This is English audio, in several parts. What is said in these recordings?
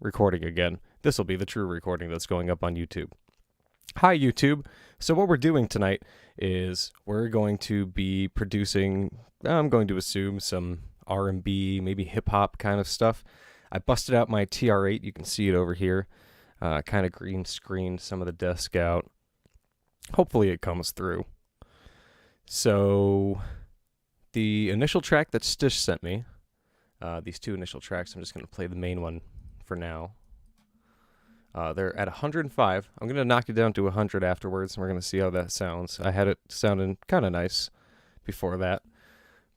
recording again. This will be the true recording that's going up on YouTube. Hi, YouTube. So what we're doing tonight is we're going to be producing, I'm going to assume, some R&B, maybe hip-hop kind of stuff. I busted out my TR-8. You can see it over here. Kind of green screened some of the desk out. Hopefully it comes through. So the initial track that Stish sent me, these two initial tracks, I'm just going to play the main one for now. They're at 105. I'm going to knock it down to 100 afterwards, and we're going to see how that sounds. I had it sounding kind of nice before that,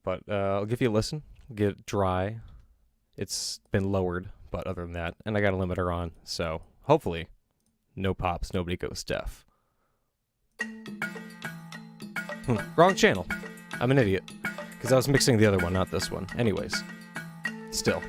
but I'll give you a listen. Get it dry. It's been lowered, but other than that, and I got a limiter on, so hopefully no pops, nobody goes deaf. Wrong channel. I'm an idiot, because I was mixing the other one, not this one. Anyways, still.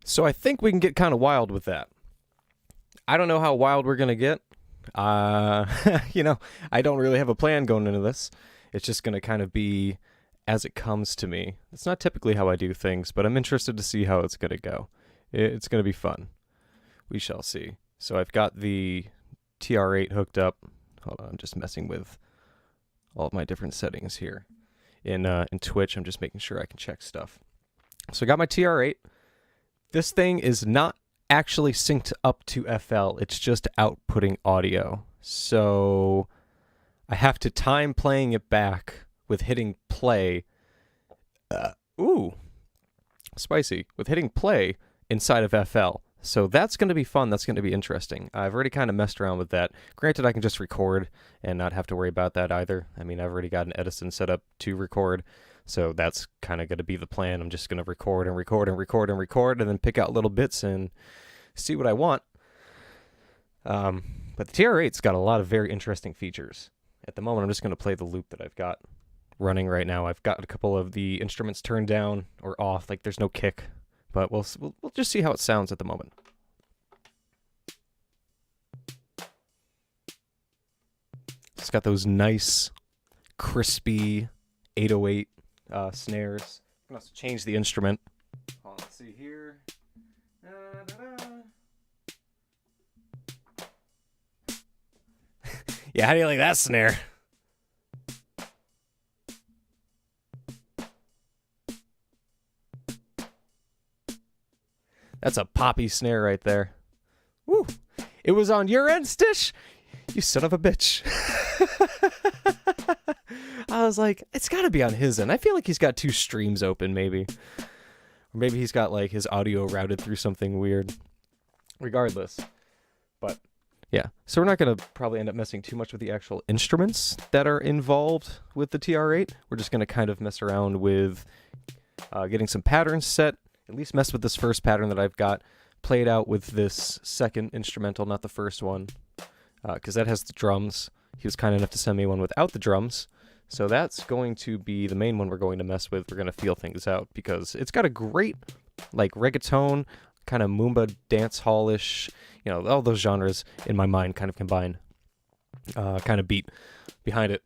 So I think we can get kind of wild with that. I don't know how wild we're going to get. I don't really have a plan going into this. It's just going to kind of be as it comes to me. It's not typically how I do things, but I'm interested to see how it's going to go. It's going to be fun. We shall see. So I've got the TR-8 hooked up. Hold on, I'm just messing with all of my different settings here. In Twitch, I'm just making sure I can check stuff. So I got my TR-8. This thing is not actually synced up to FL. It's just outputting audio. So I have to time playing it back with hitting play. Spicy. With hitting play inside of FL. So that's going to be fun. That's going to be interesting. I've already kind of messed around with that. Granted, I can just record and not have to worry about that either. I mean, I've already got an Edison set up to record. So that's kind of going to be the plan. I'm just going to record and record and record and record and then pick out little bits and see what I want. But the TR-8's got a lot of very interesting features. At the moment, I'm just going to play the loop that I've got running right now. I've got a couple of the instruments turned down or off, like there's no kick. But we'll just see how it sounds at the moment. It's got those nice, crispy 808 snares. I'm going to change the instrument. Let's see here. Yeah, how do you like that snare? That's a poppy snare right there. Woo! It was on your end, Stish? You son of a bitch. I was like, it's got to be on his end. I feel like he's got two streams open, maybe. Or maybe he's got, like, his audio routed through something weird. Regardless. But, yeah. So we're not going to probably end up messing too much with the actual instruments that are involved with the TR-8. We're just going to kind of mess around with getting some patterns set. At least mess with this first pattern that I've got. Play it out with this second instrumental, not the first one. Because that has the drums. He was kind enough to send me one without the drums. So that's going to be the main one we're going to mess with. We're going to feel things out because it's got a great, like, reggaeton, kind of Moomba dance hall-ish, all those genres in my mind kind of combine, kind of beat behind it.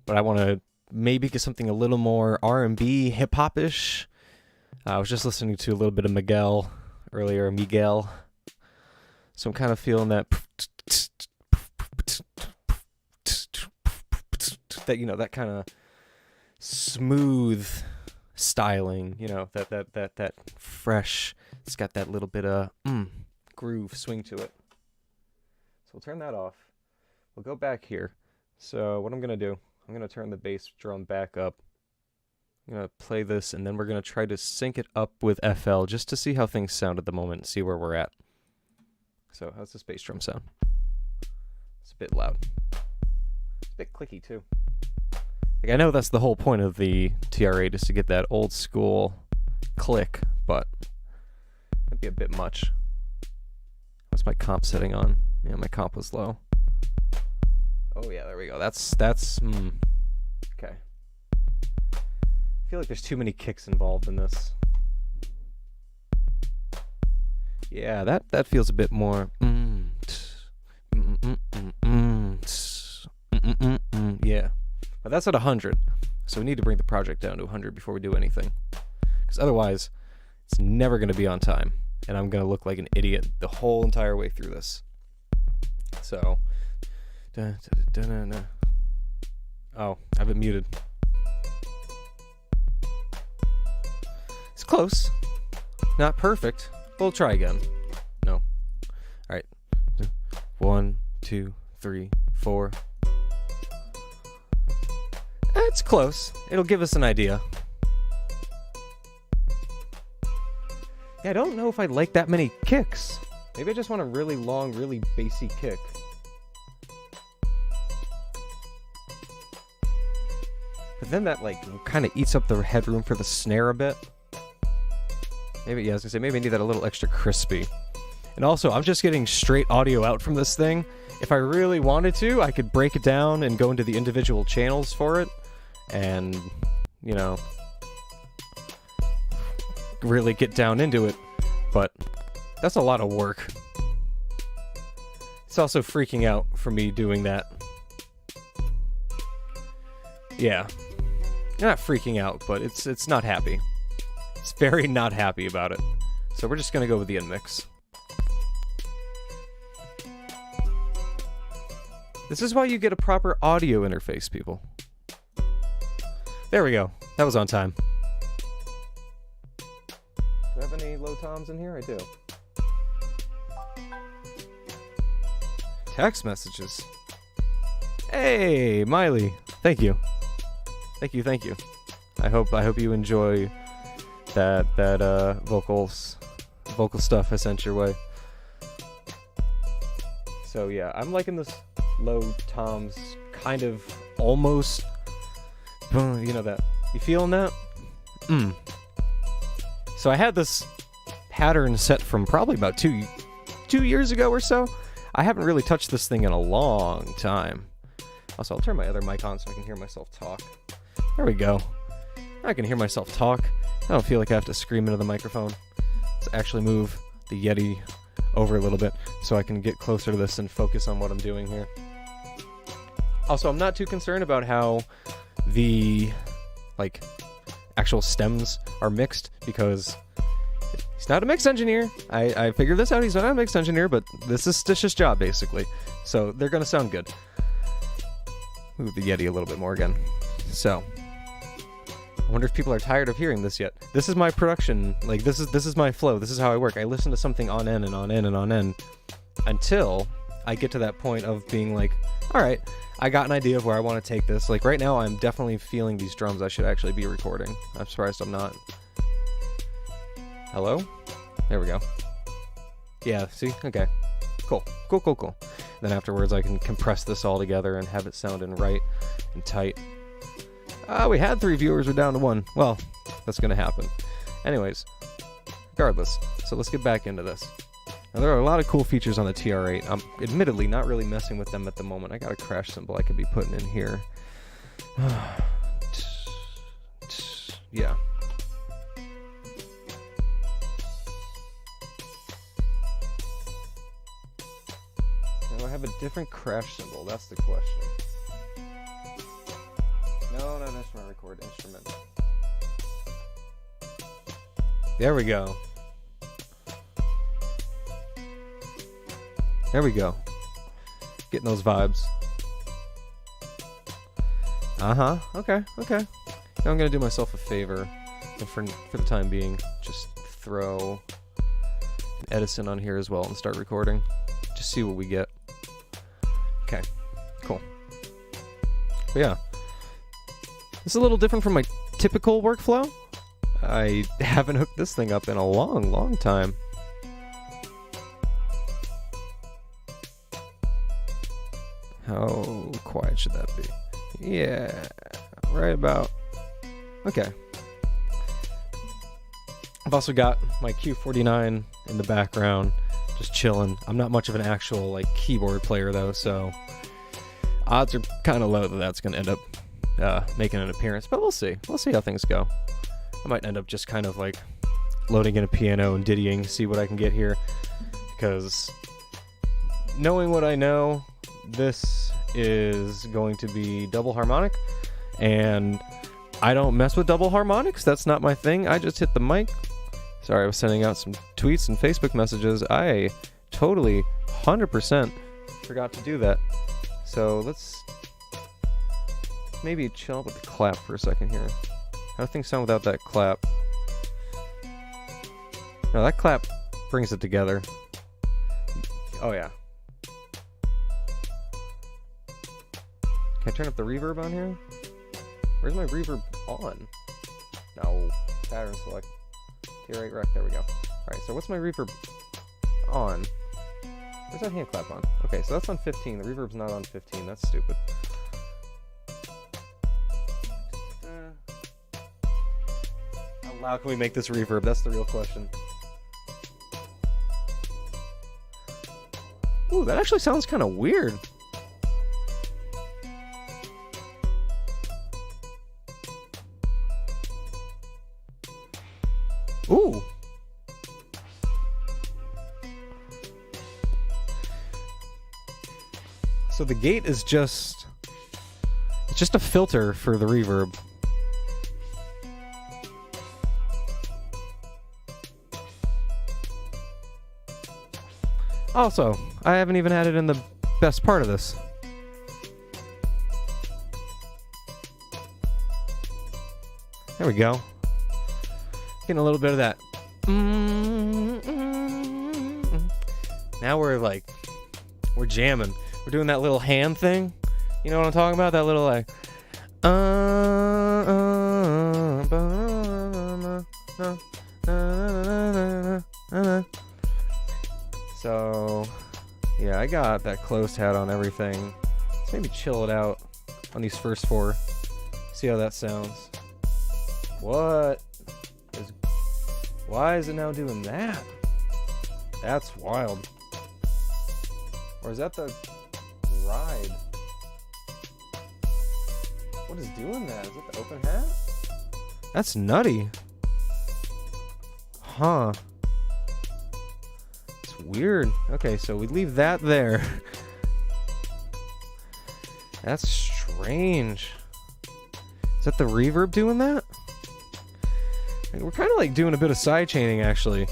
But I want to maybe get something a little more R&B, hip-hop-ish. I was just listening to a little bit of Miguel earlier, so I'm kind of feeling that that kind of smooth styling, that fresh. It's got that little bit of groove swing to it. So we'll turn that off. We'll go back here. So what I'm going to do, I'm going to turn the bass drum back up. I'm going to play this, and then we're going to try to sync it up with FL just to see how things sound at the moment and see where we're at. So how's this bass drum sound? It's a bit loud. It's a bit clicky, too. Like, I know that's the whole point of the TR-8 is to get that old school click, but Might be a bit much. What's my comp setting on? Yeah, my comp was low. Oh yeah, there we go. That's okay. I feel like there's too many kicks involved in this. Yeah, that feels a bit more. Yeah, but that's at 100, so we need to bring the project down to 100 before we do anything, because otherwise it's never going to be on time, and I'm going to look like an idiot the whole entire way through this. So, oh, I have it muted. It's close, not perfect. We'll try again. No. All right. 1, 2, 3, 4. It's close. It'll give us an idea. Yeah, I don't know if I like that many kicks. Maybe I just want a really long, really bassy kick. But then that, like, kind of eats up the headroom for the snare a bit. Maybe, yeah, I was gonna say, maybe I need that a little extra crispy. And also, I'm just getting straight audio out from this thing. If I really wanted to, I could break it down and go into the individual channels for it. And, you know, really get down into it. But that's a lot of work. It's also freaking out for me doing that. Yeah. Not freaking out, but it's not happy. It's very not happy about it. So we're just gonna go with the in-mix. This is why you get a proper audio interface, people. There we go. That was on time. Do I have any low toms in here? I do. Text messages. Hey, Miley. Thank you. Thank you, thank you. I hope you enjoy that vocal stuff I sent your way. So yeah, I'm liking this low toms, kind of almost, you know that. You feeling that? So I had this pattern set from probably about two years ago or so. I haven't really touched this thing in a long time. Also, I'll turn my other mic on so I can hear myself talk. There we go. I can hear myself talk. I don't feel like I have to scream into the microphone. Let's actually move the Yeti over a little bit so I can get closer to this and focus on what I'm doing here. Also, I'm not too concerned about how the, like, actual stems are mixed, because he's not a mix engineer. I figured this out. He's not a mix engineer, but this is Stish's job, basically. So they're going to sound good. Move the Yeti a little bit more again. So, I wonder if people are tired of hearing this yet. This is my production. Like, this is my flow. This is how I work. I listen to something on end and on end and on end until I get to that point of being like, all right, I got an idea of where I want to take this. Like, right now, I'm definitely feeling these drums I should actually be recording. I'm surprised I'm not. Hello? There we go. Yeah, see? Okay. Cool. Cool. Then afterwards, I can compress this all together and have it sounding right and tight. We had 3 viewers, we're down to 1. Well, that's going to happen. Anyways, regardless, so let's get back into this. Now, there are a lot of cool features on the TR-8. I'm admittedly not really messing with them at the moment. I got a crash cymbal I could be putting in here. Yeah. Now, I have a different crash cymbal. That's the question. No, not instrument record, instrument. There we go. There we go. Getting those vibes. Okay. Now I'm gonna do myself a favor, and for the time being, just throw an Edison on here as well and start recording. Just see what we get. Okay, cool. But yeah. It's a little different from my typical workflow. I haven't hooked this thing up in a long time. How quiet should that be? Yeah, right about. Okay. I've also got my Q49 in the background, just chilling. I'm not much of an actual like keyboard player though, so odds are kind of low that that's going to end up making an appearance. But we'll see. We'll see how things go. I might end up just kind of like loading in a piano and diddying, see what I can get here. Because knowing what I know, this is going to be double harmonic, and I don't mess with double harmonics. That's not my thing. I just hit the mic. Sorry, I was sending out some tweets and Facebook messages. I totally 100% forgot to do that. So let's maybe chill out with the clap for a second here. How do things sound without that clap? No, that clap brings it together. Oh yeah. Can I turn up the reverb on here? Where's my reverb on? No. Pattern select. TR-8 rec. There we go. Alright, so what's my reverb on? Where's that hand clap on? Okay, so that's on 15. The reverb's not on 15. That's stupid. How loud can we make this reverb? That's the real question. Ooh, that actually sounds kind of weird. Ooh. So the gate is just... it's just a filter for the reverb. Also, I haven't even added in the best part of this. There we go. Getting a little bit of that. Now we're jamming. We're doing that little hand thing. You know what I'm talking about? That little like. So, yeah, I got that closed hat on everything. Let's maybe chill it out on these first four. See how that sounds. What? Why is it now doing that? That's wild. Or is that the ride? What is doing that? Is it the open hat? That's nutty. Huh. It's weird. Okay, so we leave that there. That's strange. Is that the reverb doing that? We're kind of like doing a bit of side chaining actually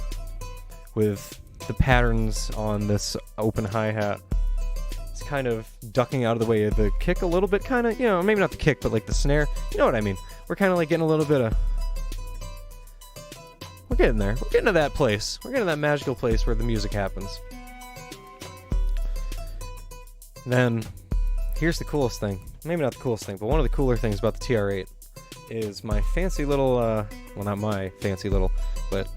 with the patterns on this open hi-hat. It's kind of ducking out of the way of the kick a little bit, kind of, you know, maybe not the kick, but like the snare. You know what I mean? We're kind of like getting a little bit of... we're getting there. We're getting to that place. We're getting to that magical place where the music happens. Then, here's the coolest thing. Maybe not the coolest thing, but one of the cooler things about the TR-8 is my fancy little, well, not my fancy little, but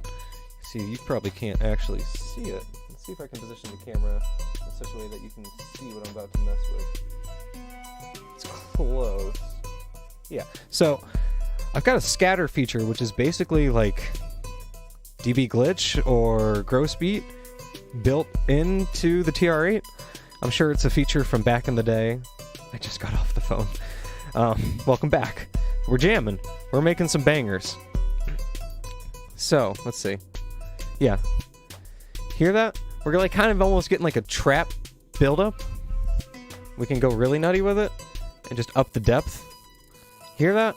see, you probably can't actually see it. Let's see if I can position the camera in such a way that you can see what I'm about to mess with. It's close. Yeah, so I've got a scatter feature, which is basically like dB glitch or gross beat built into the TR-8. I'm sure it's a feature from back in the day. I just got off the phone. Welcome back. We're jamming. We're making some bangers. So, let's see. Yeah. Hear that? We're like kind of almost getting like a trap buildup. We can go really nutty with it and just up the depth. Hear that?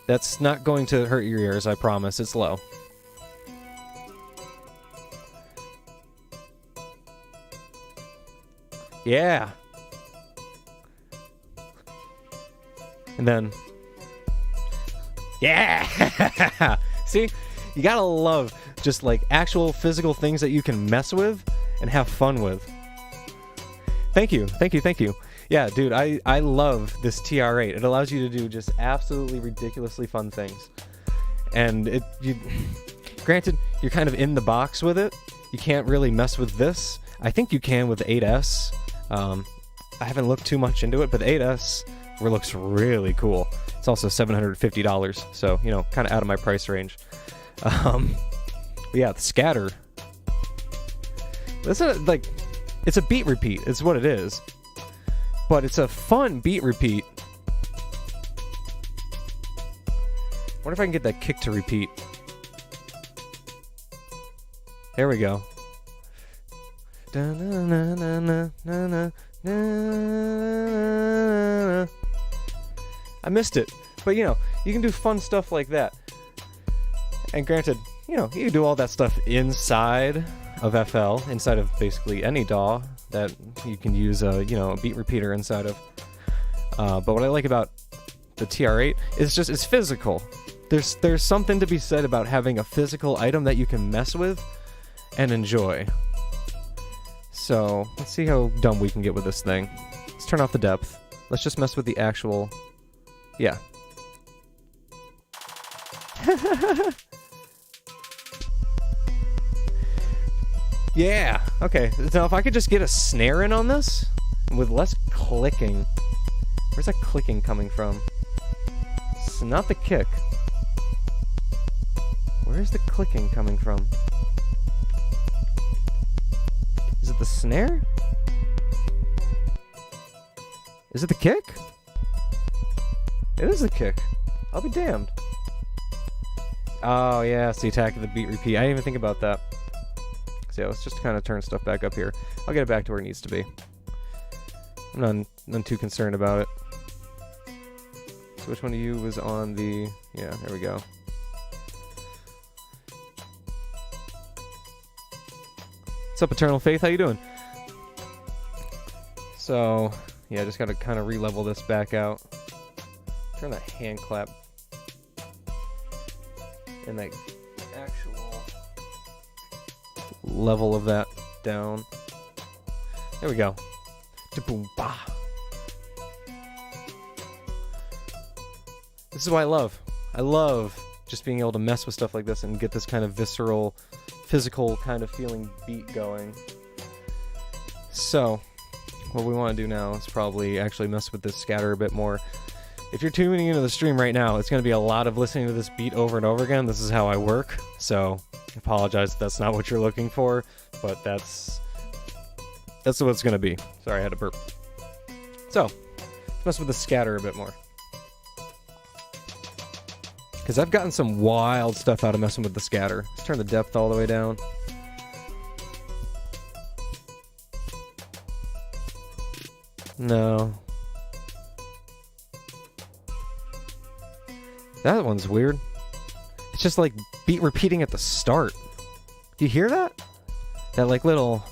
That's not going to hurt your ears, I promise. It's low. Yeah. And then, yeah! See? You gotta love just like actual physical things that you can mess with and have fun with. Thank you, thank you, thank you. Yeah, dude, I love this TR-8. It allows you to do just absolutely ridiculously fun things. And granted, you're kind of in the box with it. You can't really mess with this. I think you can with the 8S. I haven't looked too much into it, but the 8S looks really cool. It's also $750, so, you know, kind of out of my price range. Yeah, the scatter. That's like, it's a beat repeat. It's what it is. But it's a fun beat repeat. Wonder if I can get that kick to repeat. There we go. I missed it. But, you know, you can do fun stuff like that. And granted, you know, you can do all that stuff inside of FL, inside of basically any DAW that you can use a, you know, a beat repeater inside of. But what I like about the TR-8 is just, it's physical. There's something to be said about having a physical item that you can mess with and enjoy. So, let's see how dumb we can get with this thing. Let's turn off the depth. Let's just mess with the actual... Yeah. Yeah! Okay, now if I could just get a snare in on this, with less clicking... Where's that clicking coming from? It's not the kick. Where's the clicking coming from? Is it the snare? Is it the kick? It is the kick. I'll be damned. Oh yeah, it's the attack of the beat repeat. I didn't even think about that. So yeah, let's just kind of turn stuff back up here. I'll get it back to where it needs to be. I'm none too concerned about it. So which one of you was on the... Yeah, there we go. What's up, Eternal Faith? How you doing? So, yeah, I just gotta kind of re-level this back out. Turn that hand clap and that actual level of that down. There we go. Da-boom, bah. This is what I love. I love just being able to mess with stuff like this and get this kind of visceral, physical kind of feeling beat going. So, what we want to do now is probably actually mess with this scatter a bit more. If you're tuning into the stream right now, it's going to be a lot of listening to this beat over and over again. This is how I work, so I apologize if that's not what you're looking for, but that's what it's going to be. Sorry, I had to burp. So, let's mess with the scatter a bit more. Because I've gotten some wild stuff out of messing with the scatter. Let's turn the depth all the way down. No. That one's weird. It's just like beat repeating at the start. Do you hear that? That like little...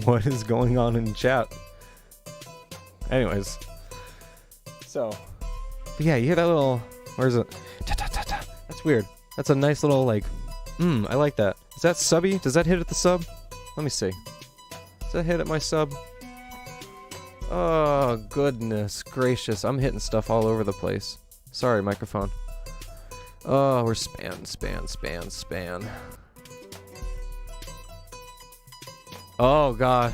What is going on in chat? Anyways. So. Yeah, you hear that little... Where's it? That's weird. That's a nice little like... I like that. Is that subby? Does that hit at the sub? Let me see. Does that hit at my sub? Oh, goodness gracious. I'm hitting stuff all over the place. Sorry, microphone. Oh, we're span. Oh, God.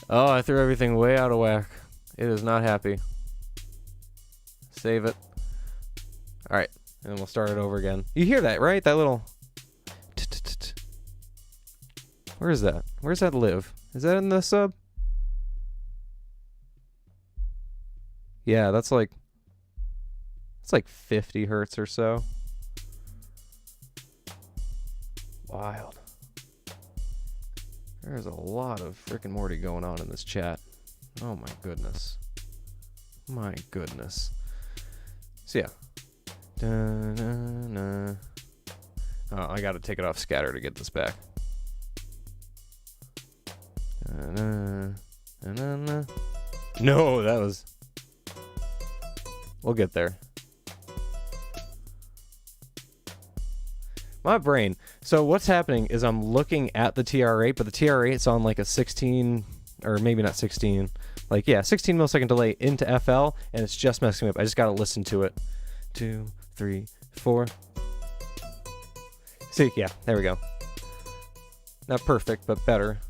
Oh, I threw everything way out of whack. It is not happy. Save it. Alright, and we'll start it over again. You hear that, right? That little... Where is that? Where's that live? Is that in the sub? Yeah, that's like... It's like 50 hertz or so. Wild. There's a lot of frickin' Morty going on in this chat. Oh my goodness. My goodness. So yeah. Da-na-na. Oh, I gotta take it off scatter to get this back. Da-na-na-na-na. No, that was... We'll get there. My brain. So what's happening is I'm looking at the TR-8, but the TR-8's on like a 16, or maybe not 16, like, yeah, 16 millisecond delay into FL, and it's just messing me up. I just gotta listen to it. 2, 3, 4. See, yeah, there we go. Not perfect, but better.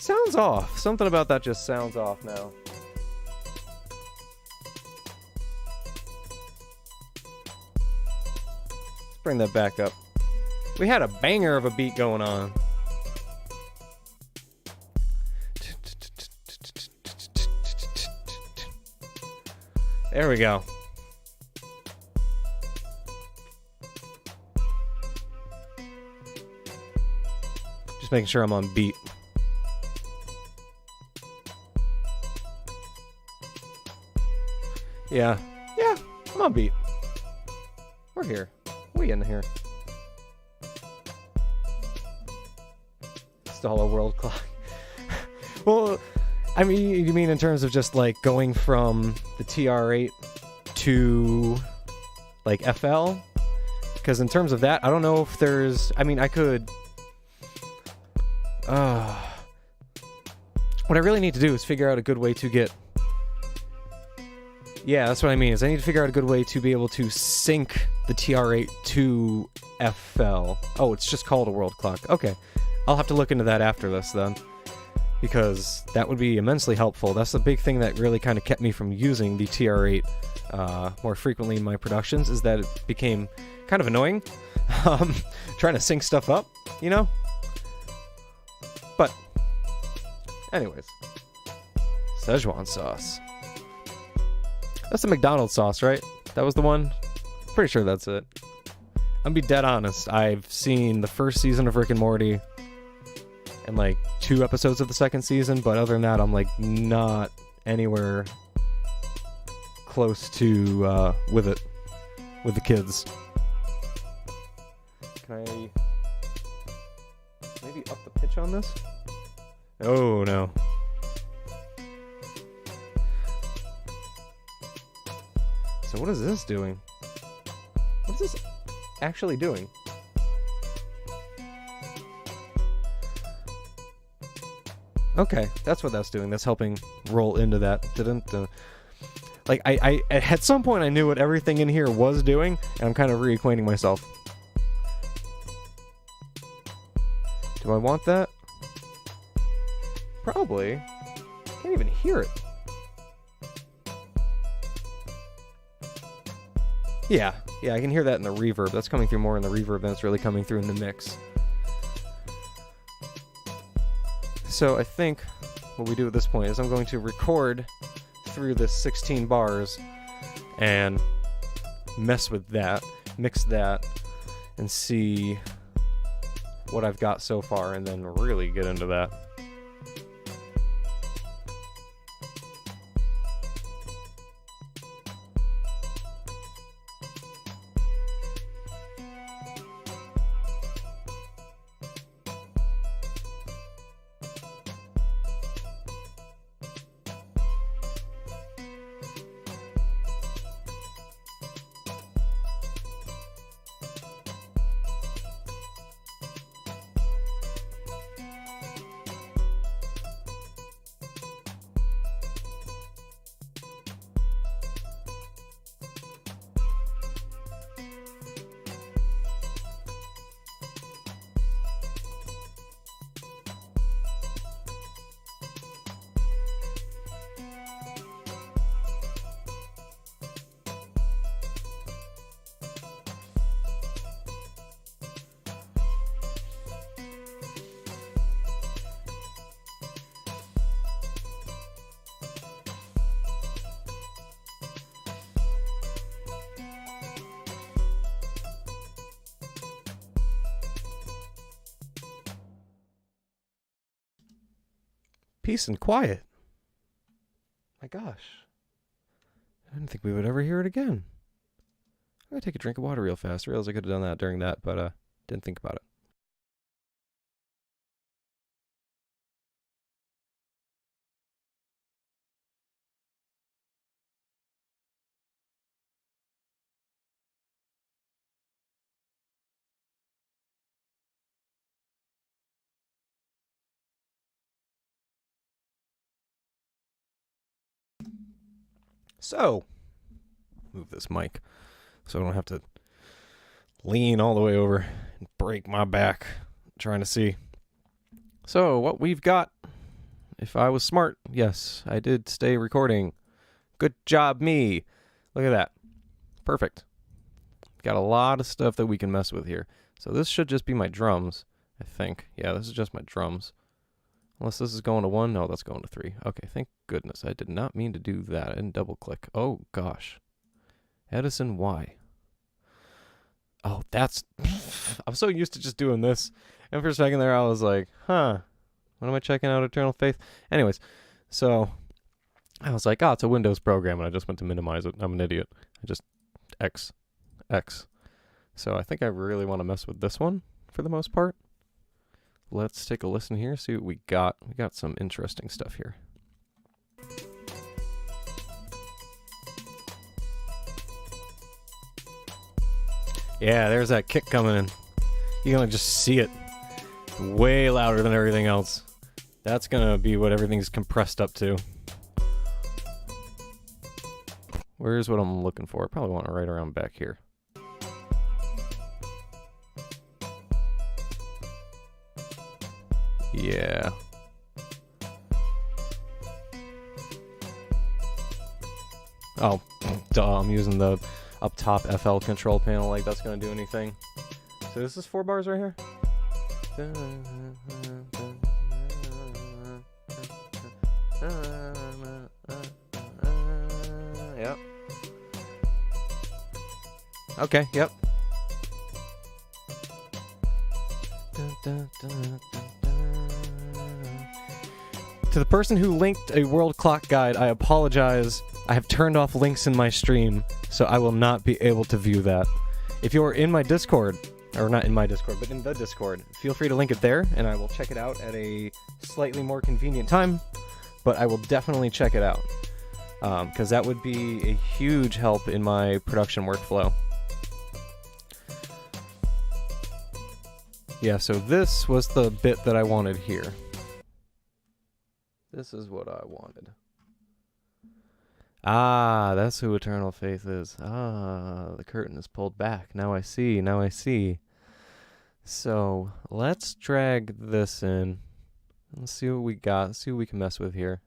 Sounds off. Something about that just sounds off now. Let's bring that back up. We had a banger of a beat going on. There we go. Just making sure I'm on beat. Yeah, I'm on beat. We're here. We in here. Still a world clock. Well, I mean, you mean in terms of just like going from the TR-8 to like FL? Because in terms of that, I don't know if there's. I mean, I could. What I really need to do is figure out a good way to get. Yeah, that's what I mean. Is I need to figure out a good way to be able to sync the TR-8 to FL. Oh, it's just called a world clock. Okay, I'll have to look into that after this then, because that would be immensely helpful. That's the big thing that really kind of kept me from using the TR-8 more frequently in my productions, is that it became kind of annoying trying to sync stuff up, you know? But anyways, Szechuan sauce. That's the McDonald's sauce, right? That was the one? Pretty sure that's it. I'm gonna be dead honest. I've seen the first season of Rick and Morty and like 2 episodes of the second season, but other than that, I'm like not anywhere close to with it, with the kids. Can I maybe up the pitch on this? Oh no. So what is this doing? What is this actually doing? Okay, that's what that's doing. That's helping roll into that. Like, I at some point I knew what everything in here was doing, and I'm kind of reacquainting myself. Do I want that? Probably. Can't even hear it. Yeah, I can hear that in the reverb. That's coming through more in the reverb than it's really coming through in the mix. So I think what we do at this point is I'm going to record through this 16 bars and mess with that, mix that, and see what I've got so far, and then really get into that. Peace and quiet. My gosh. I didn't think we would ever hear it again. I'm gonna take a drink of water real fast. I realized I could have done that during that, but didn't think about it. So, move this mic so I don't have to lean all the way over and break my back trying to see. So, what we've got If I was smart, yes, I did stay recording. Good job, me. Look at that. Perfect. Got a lot of stuff that we can mess with here. So this should just be my drums, I think. Yeah, this is just my drums. Unless this is going to 1. No, that's going to 3. Okay, thank goodness. I did not mean to do that. I didn't double click. Oh, gosh. Edison, why? Oh, that's... I'm so used to just doing this. And for a second there, I was like, huh. When am I checking out Eternal Faith? Anyways, so I was like, oh, it's a Windows program, and I just went to minimize it. I'm an idiot. I just X. So I think I really want to mess with this one for the most part. Let's take a listen here, see what we got. We got some interesting stuff here. Yeah, there's that kick coming in. You're going to just see it way louder than everything else. That's going to be what everything's compressed up to. Where's what I'm looking for? I probably want it right around back here. Yeah. Oh, duh, I'm using the up top FL control panel like that's gonna do anything. So this is 4 bars right here? Yep. Okay, yep. To the person who linked a world clock guide, I apologize. I have turned off links in my stream, so I will not be able to view that. If you're in my Discord, or not in my Discord, but in the Discord, feel free to link it there, and I will check it out at a slightly more convenient time, but I will definitely check it out, because that would be a huge help in my production workflow. Yeah, so this was the bit that I wanted here. This is what I wanted. Ah, that's who Eternal Faith is. Ah, the curtain is pulled back. Now I see. So, let's drag this in. Let's see what we got. Let's see what we can mess with here.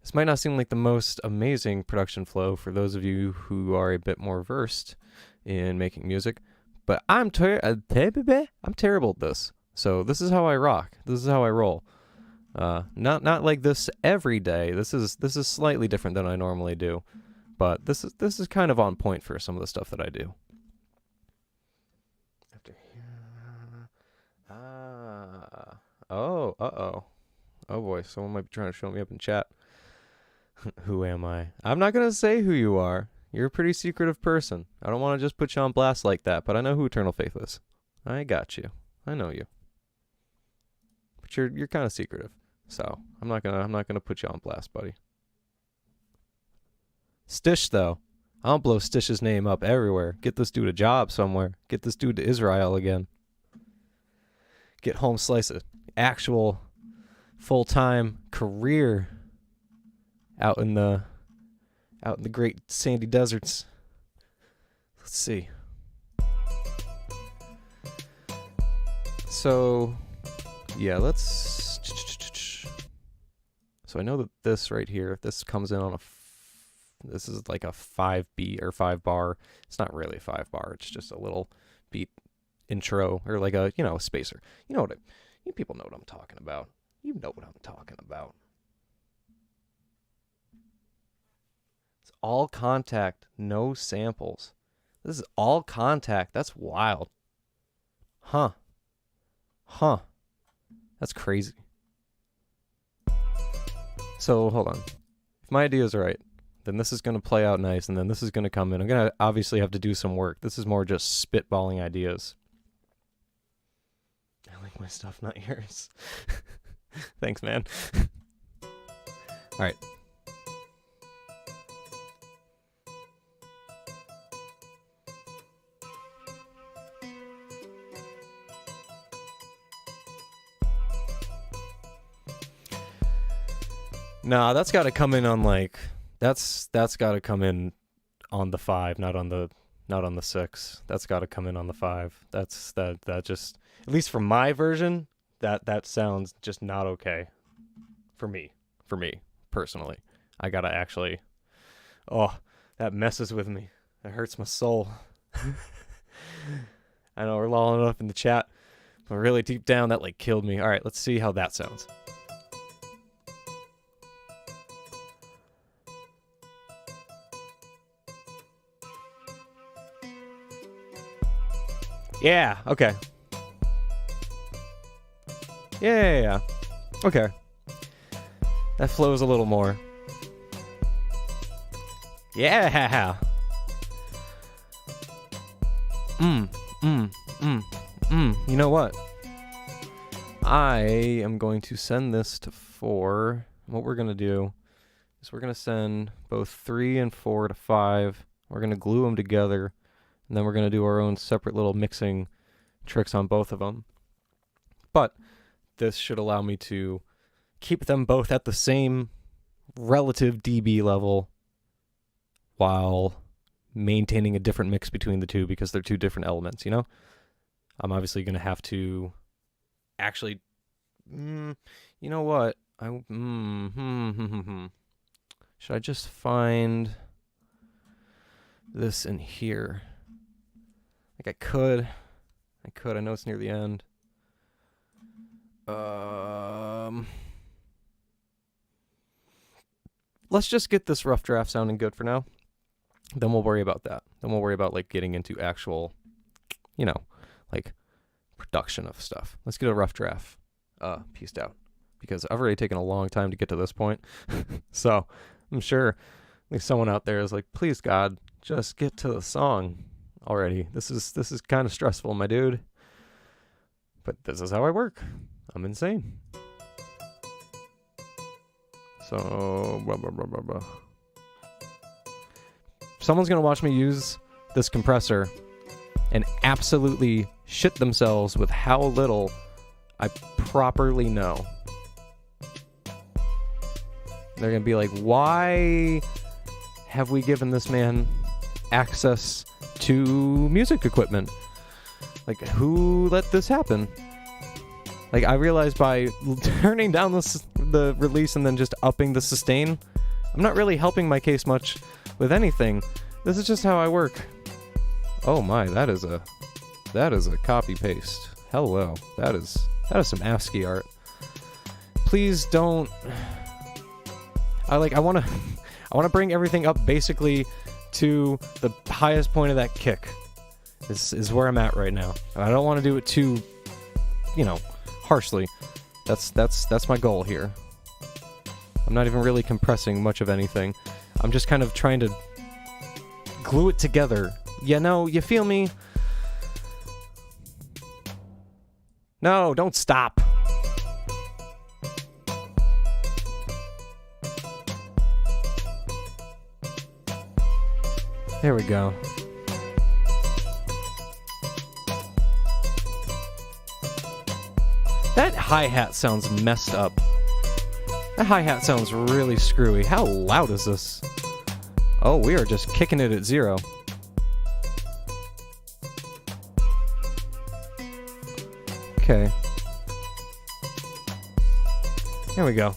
This might not seem like the most amazing production flow for those of you who are a bit more versed in making music, but I'm terrible at this. So, this is how I rock. This is how I roll. Not like this every day. This is slightly different than I normally do, but this is kind of on point for some of the stuff that I do. After here, oh boy, someone might be trying to show me up in chat. Who am I? I'm not gonna say who you are. You're a pretty secretive person. I don't want to just put you on blast like that, but I know who Eternal Faith is. I got you. I know you. But you're kind of secretive. So, I'm not gonna put you on blast, buddy. Stish, though. I don't blow Stish's name up everywhere. Get this dude a job somewhere. Get this dude to Israel again. Get home slice of actual full-time career out in the great sandy deserts. Let's see. So, yeah, let's... So I know that this right here, if this comes in on this is like a 5 beat or 5 bar. It's not really a 5 bar. It's just a little beat intro or like a, a spacer. You people know what I'm talking about. You know what I'm talking about. It's all contact, no samples. This is all contact. That's wild. Huh. That's crazy. So, hold on. If my idea is right, then this is going to play out nice, and then this is going to come in. I'm going to obviously have to do some work. This is more just spitballing ideas. I like my stuff, not yours. Thanks, man. All right. Nah, that's got to come in on like that's got to come in on the 5, not on the 6. That's got to come in on the 5. That just, at least for my version, that sounds just not okay. For me personally, I gotta actually. Oh, that messes with me. That hurts my soul. I know we're lolling it up in the chat, but really deep down that like killed me. All right, let's see how that sounds. Yeah, okay. Yeah. Okay. That flows a little more. Yeah. You know what? I am going to send this to 4. What we're going to do is we're going to send both 3 and 4 to 5. We're going to glue them together, and then we're going to do our own separate little mixing tricks on both of them. But this should allow me to keep them both at the same relative dB level while maintaining a different mix between the two because they're two different elements, you know? I'm obviously going to have to actually, you know what? Should I just find this in here? Like I could, I know it's near the end. Let's just get this rough draft sounding good for now. Then we'll worry about that. Then we'll worry about like getting into actual, you know, like production of stuff. Let's get a rough draft pieced out because I've already taken a long time to get to this point. So I'm sure like someone out there is like, please God, just get to the song already. This is kind of stressful, my dude. But this is how I work. I'm insane. So, someone's going to watch me use this compressor and absolutely shit themselves with how little I properly know. They're going to be like, why have we given this man access to music equipment? Like, who let this happen? Like, I realized by turning down the release and then just upping the sustain, I'm not really helping my case much with anything. This is just how I work. Oh my, that is a copy paste. Hello. That is some ASCII art. Please don't. I want to bring everything up basically to the highest point of that kick. This is where I'm at right now. I don't want to do it too, harshly. That's my goal here. I'm not even really compressing much of anything. I'm just kind of trying to glue it together. You feel me? No, don't stop. There we go. That hi-hat sounds messed up. That hi-hat sounds really screwy. How loud is this? Oh, we are just kicking it at 0. Okay. There we go.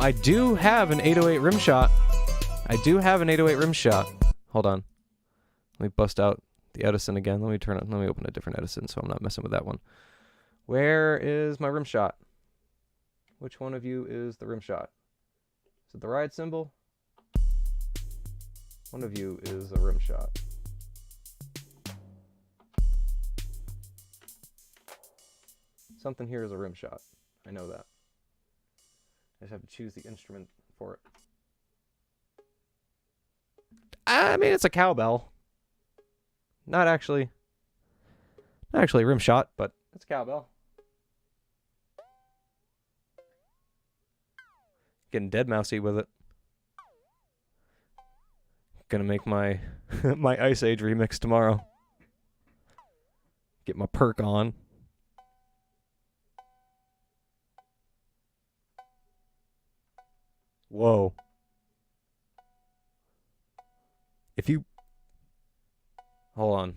I do have an 808 rim shot. Hold on. Let me bust out the Edison again. Let me open a different Edison so I'm not messing with that one. Where is my rim shot? Which one of you is the rim shot? Is it the ride symbol? One of you is a rim shot. Something here is a rim shot. I know that. I just have to choose the instrument for it. I mean, it's a cowbell. Not actually a rim shot, but it's a cowbell. Getting dead mousy with it. Gonna make my my Ice Age remix tomorrow. Get my perk on. Whoa. Hold on.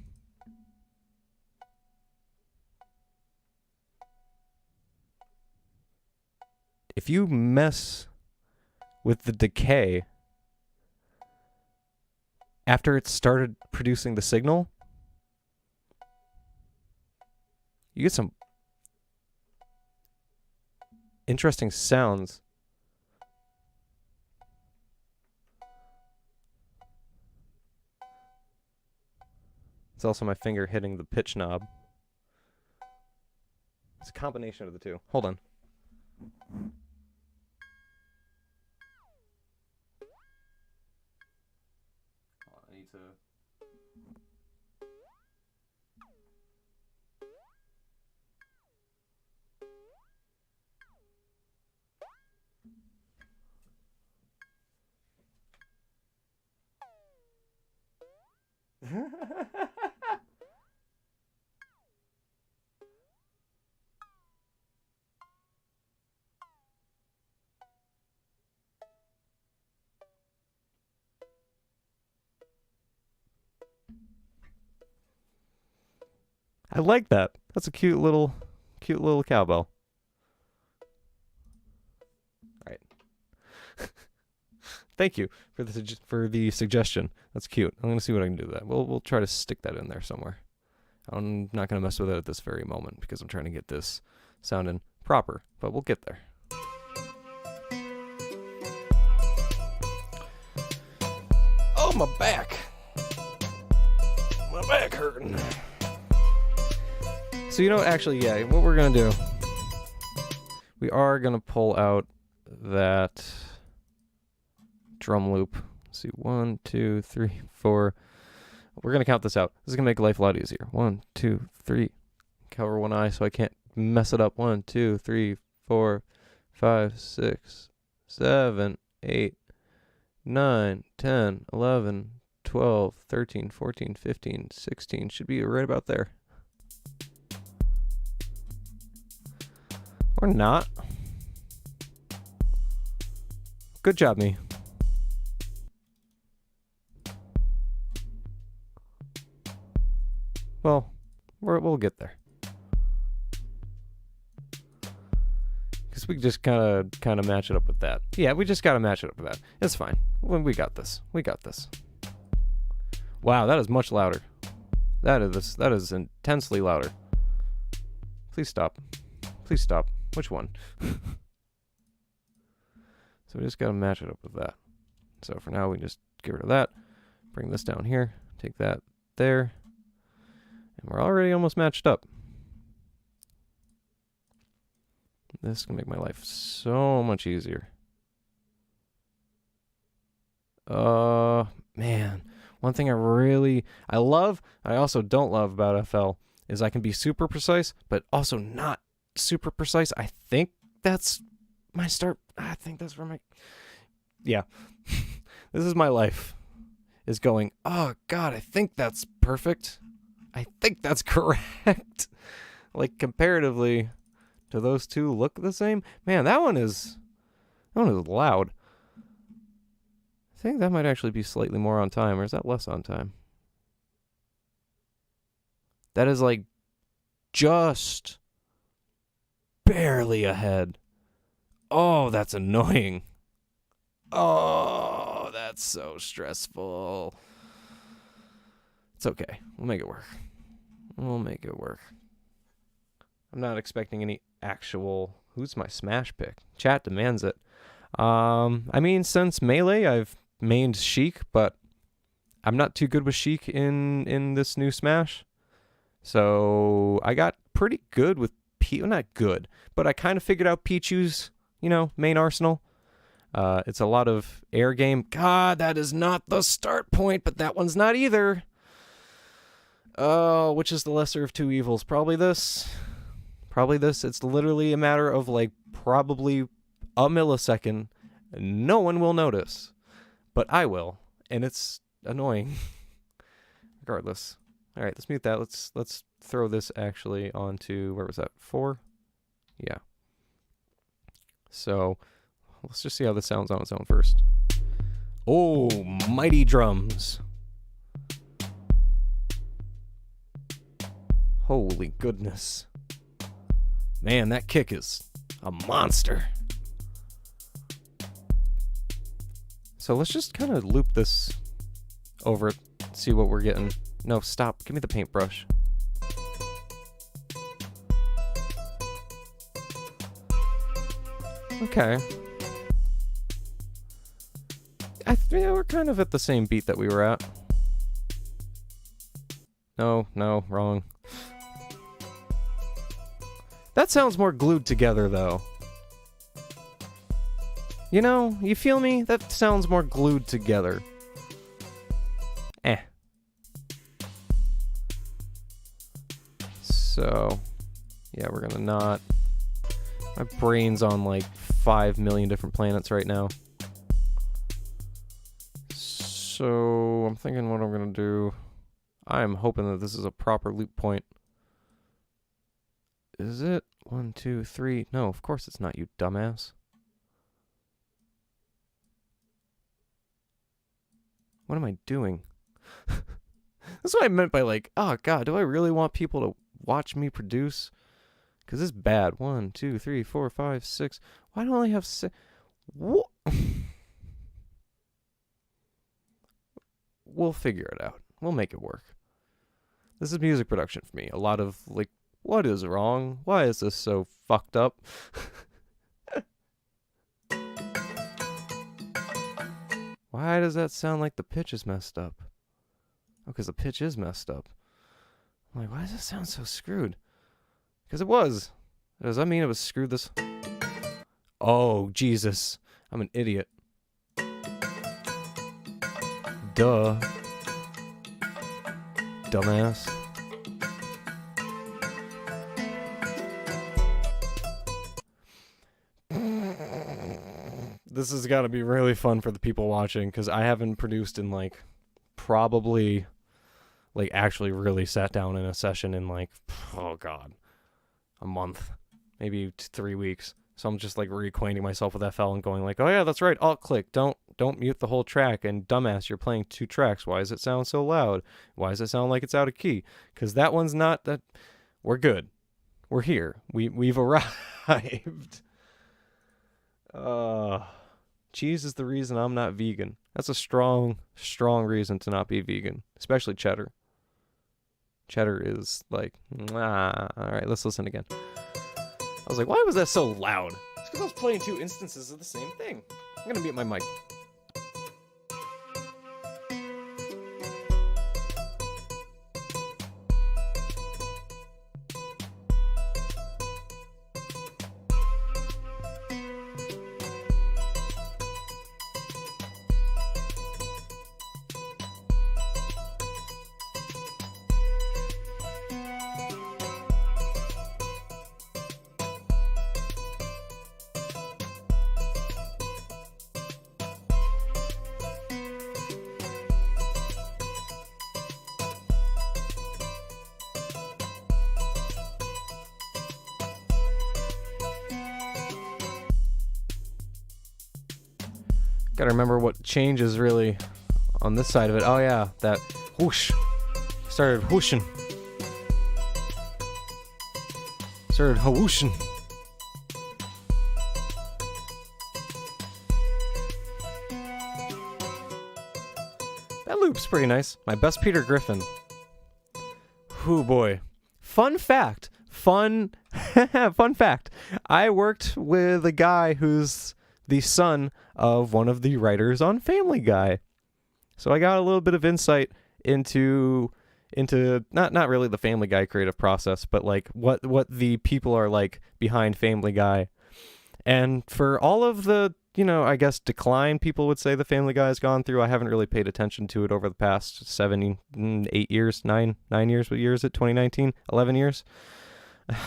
if you mess with the decay after it started producing the signal, you get some interesting sounds. It's also my finger hitting the pitch knob. It's a combination of the two. Hold on. I need to... I like that. That's a cute little cowbell. All right. Thank you for the suggestion. That's cute. I'm gonna see what I can do with that. We'll try to stick that in there somewhere. I'm not gonna mess with it at this very moment because I'm trying to get this sounding proper, but we'll get there. Oh, my back. My back hurting. So, you know, actually, yeah, what we're going to do, we are going to pull out that drum loop. Let's see, 1, 2, 3, 4. We're going to count this out. This is going to make life a lot easier. 1, 2, 3. Cover one eye so I can't mess it up. 1, 2, 3, 4, 5, 6, 7, 8, 9, 10, 11, 12, 13, 14, 15, 16. Should be right about there. Or not. Good job, me. Well, we'll get there. Because we just kind of match it up with that. Yeah, we just got to match it up with that. It's fine. We got this. We got this. Wow, that is much louder. That is intensely louder. Please stop. Please stop. Which one? So we just got to match it up with that. So for now, we just get rid of that. Bring this down here. Take that there. And we're already almost matched up. This can make my life so much easier. Man. One thing I love, I also don't love about FL is I can be super precise, but also not super precise. I think that's my start. I think that's where yeah. This is my life. Is going, oh God, I think that's perfect. I think that's correct. Like comparatively to those two look the same. Man, that one is loud. I think that might actually be slightly more on time, or is that less on time? That is like just barely ahead. Oh, that's annoying. Oh, that's so stressful. It's okay. We'll make it work. We'll make it work. I'm not expecting any actual... Who's my smash pick? Chat demands it. I mean, since Melee, I've mained Sheik, but I'm not too good with Sheik in this new smash. So I got pretty good with well, not good, but I kind of figured out Pichu's, main arsenal. It's a lot of air game. God, that is not the start point, but that one's not either. Which is the lesser of two evils? Probably this. It's literally a matter of probably a millisecond. No one will notice, but I will, and it's annoying. Regardless. All right, let's mute that. Let's throw this actually onto, where was that? 4? Yeah. So let's just see how this sounds on its own first. Oh, mighty drums. Holy goodness. Man, that kick is a monster. So let's just kind of loop this over, see what we're getting. No, stop. Give me the paintbrush. Okay. Yeah, we're kind of at the same beat that we were at. No, wrong. That sounds more glued together, though. You know, you feel me? That sounds more glued together. So, yeah, we're gonna not... My brain's on like 5 million different planets right now. So, I'm thinking what I'm gonna do. I'm hoping that this is a proper loop point. Is it? 1, 2, 3. No, of course it's not, you dumbass. What am I doing? That's what I meant by like, oh god, do I really want people to watch me produce? Because it's bad. 1, 2, 3, 4, 5, 6. Why do I only have 6? What? We'll figure it out. We'll make it work. This is music production for me. A lot of like, what is wrong? Why is this so fucked up? Why does that sound like the pitch is messed up? Oh, because the pitch is messed up. I'm like, why does this sound so screwed? Because it was. Does that mean it was screwed this? Oh, Jesus. I'm an idiot. Duh. Dumbass. This has got to be really fun for the people watching, because I haven't produced in like probably like actually really sat down in a session in like, oh god, a month, maybe 3 weeks. So I'm just like reacquainting myself with FL and going like, oh yeah, that's right, alt click, don't mute the whole track, and dumbass, you're playing 2 tracks, why does it sound so loud, why does it sound like it's out of key? Because that one's not that. We're good, we're here, we've arrived. Cheese is the reason I'm not vegan. That's a strong reason to not be vegan, especially cheddar. Cheddar is like, all right, let's listen again. I was like, why was that so loud? It's because I was playing 2 instances of the same thing. I'm gonna mute my mic. Gotta remember what changes really on this side of it. Oh yeah, that whoosh. Started whooshing. Started whooshing. That loop's pretty nice. My best Peter Griffin. Whoo boy. Fun fact. Fun fact. I worked with a guy who's the son of one of the writers on Family Guy. So I got a little bit of insight into not really the Family Guy creative process, but like what the people are like behind Family Guy. And for all of the, I guess decline people would say the Family Guy has gone through, I haven't really paid attention to it over the past 7, 8 years, 9 years. What year is it? 2019? 11 years?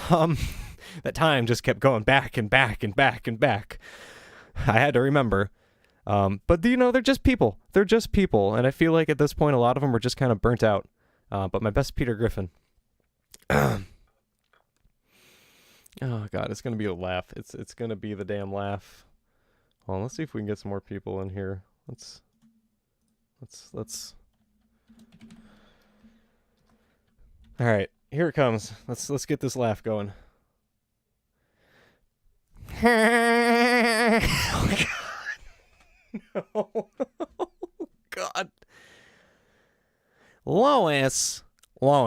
That time just kept going back and back and back and back. I had to remember. But, they're just people. They're just people. And I feel like at this point, a lot of them are just kind of burnt out. But my best Peter Griffin. Oh, God, it's going to be a laugh. It's going to be the damn laugh. Well, let's see if we can get some more people in here. Let's. All right, here it comes. Let's get this laugh going. Oh, God. No. God. Lois, oh,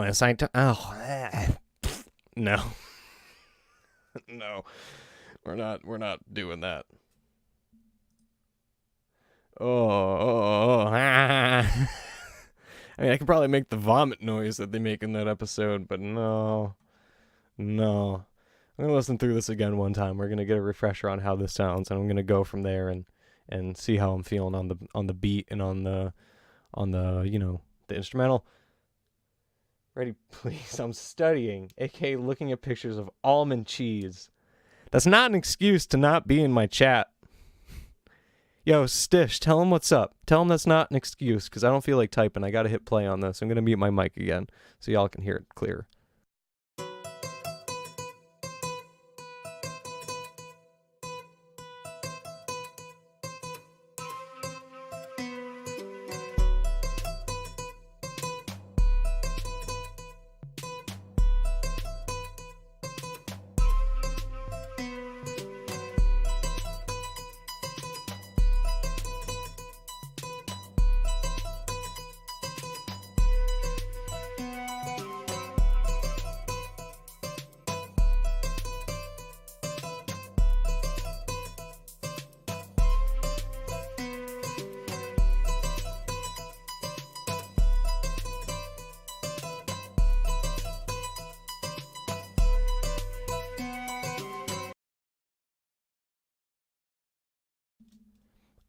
no, no, we're not doing that. I mean, I could probably make the vomit noise that they make in that episode, but no, no. I'm gonna listen through this again one time. We're gonna get a refresher on how this sounds, and I'm gonna go from there and see how I'm feeling on the beat and on the the instrumental. Ready, please. I'm studying, aka looking at pictures of almond cheese. That's not an excuse to not be in my chat. Yo, Stish, tell him what's up. Tell him that's not an excuse, because I don't feel like typing. I gotta hit play on this. I'm gonna mute my mic again so y'all can hear it clear.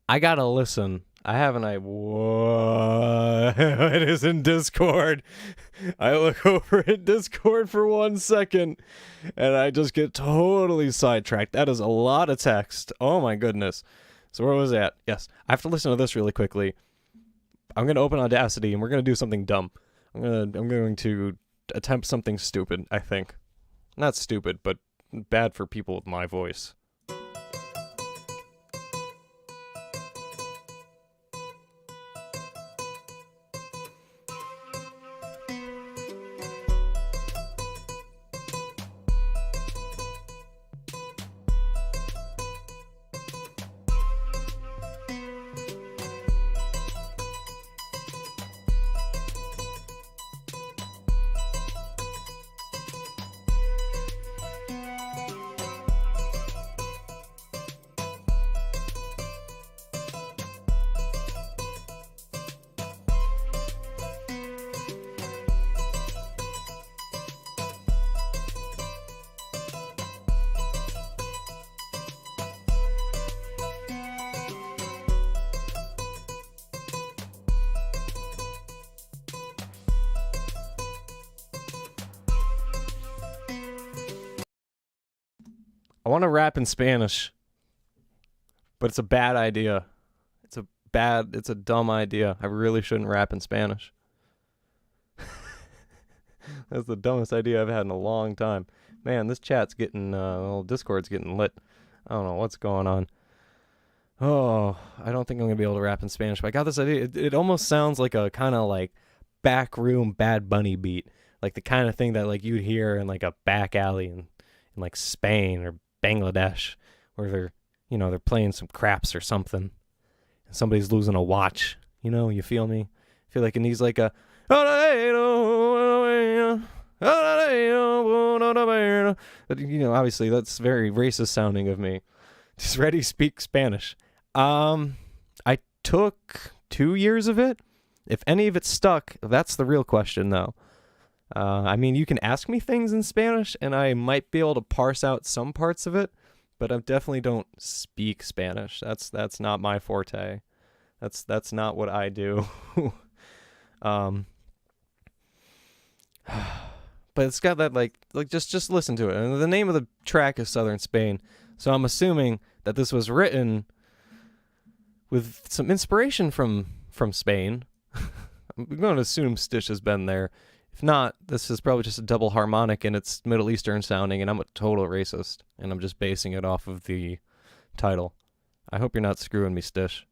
I gotta listen. I haven't. What? It is in Discord. I look over at Discord for 1 second, and I just get totally sidetracked. That is a lot of text. Oh my goodness. So where was that? Yes, I have to listen to this really quickly. I'm gonna open Audacity, and we're gonna do something dumb. I'm going to attempt something stupid. I think, not stupid, but bad for people with my voice. I want to rap in Spanish, but it's a bad idea. It's a dumb idea. I really shouldn't rap in Spanish. That's the dumbest idea I've had in a long time. Man, this chat's getting, Discord's getting lit. I don't know what's going on. Oh, I don't think I'm going to be able to rap in Spanish, but I got this idea. It almost sounds like a kind of like backroom Bad Bunny beat. Like the kind of thing that like you'd hear in like a back alley in like Spain or Bangladesh, where they're playing some craps or something, and somebody's losing a watch. You feel me? I feel like it needs like a. But obviously that's very racist sounding of me. Just Ready speak Spanish. I took 2 years of it. If any of it stuck, that's the real question, though. I mean, you can ask me things in Spanish, and I might be able to parse out some parts of it, but I definitely don't speak Spanish. That's not my forte. That's not what I do. But it's got that like just listen to it. And the name of the track is Southern Spain, so I'm assuming that this was written with some inspiration from Spain. I'm going to assume Stitch has been there. If not, this is probably just a double harmonic and it's Middle Eastern sounding, and I'm a total racist, and I'm just basing it off of the title. I hope you're not screwing me, Stitch.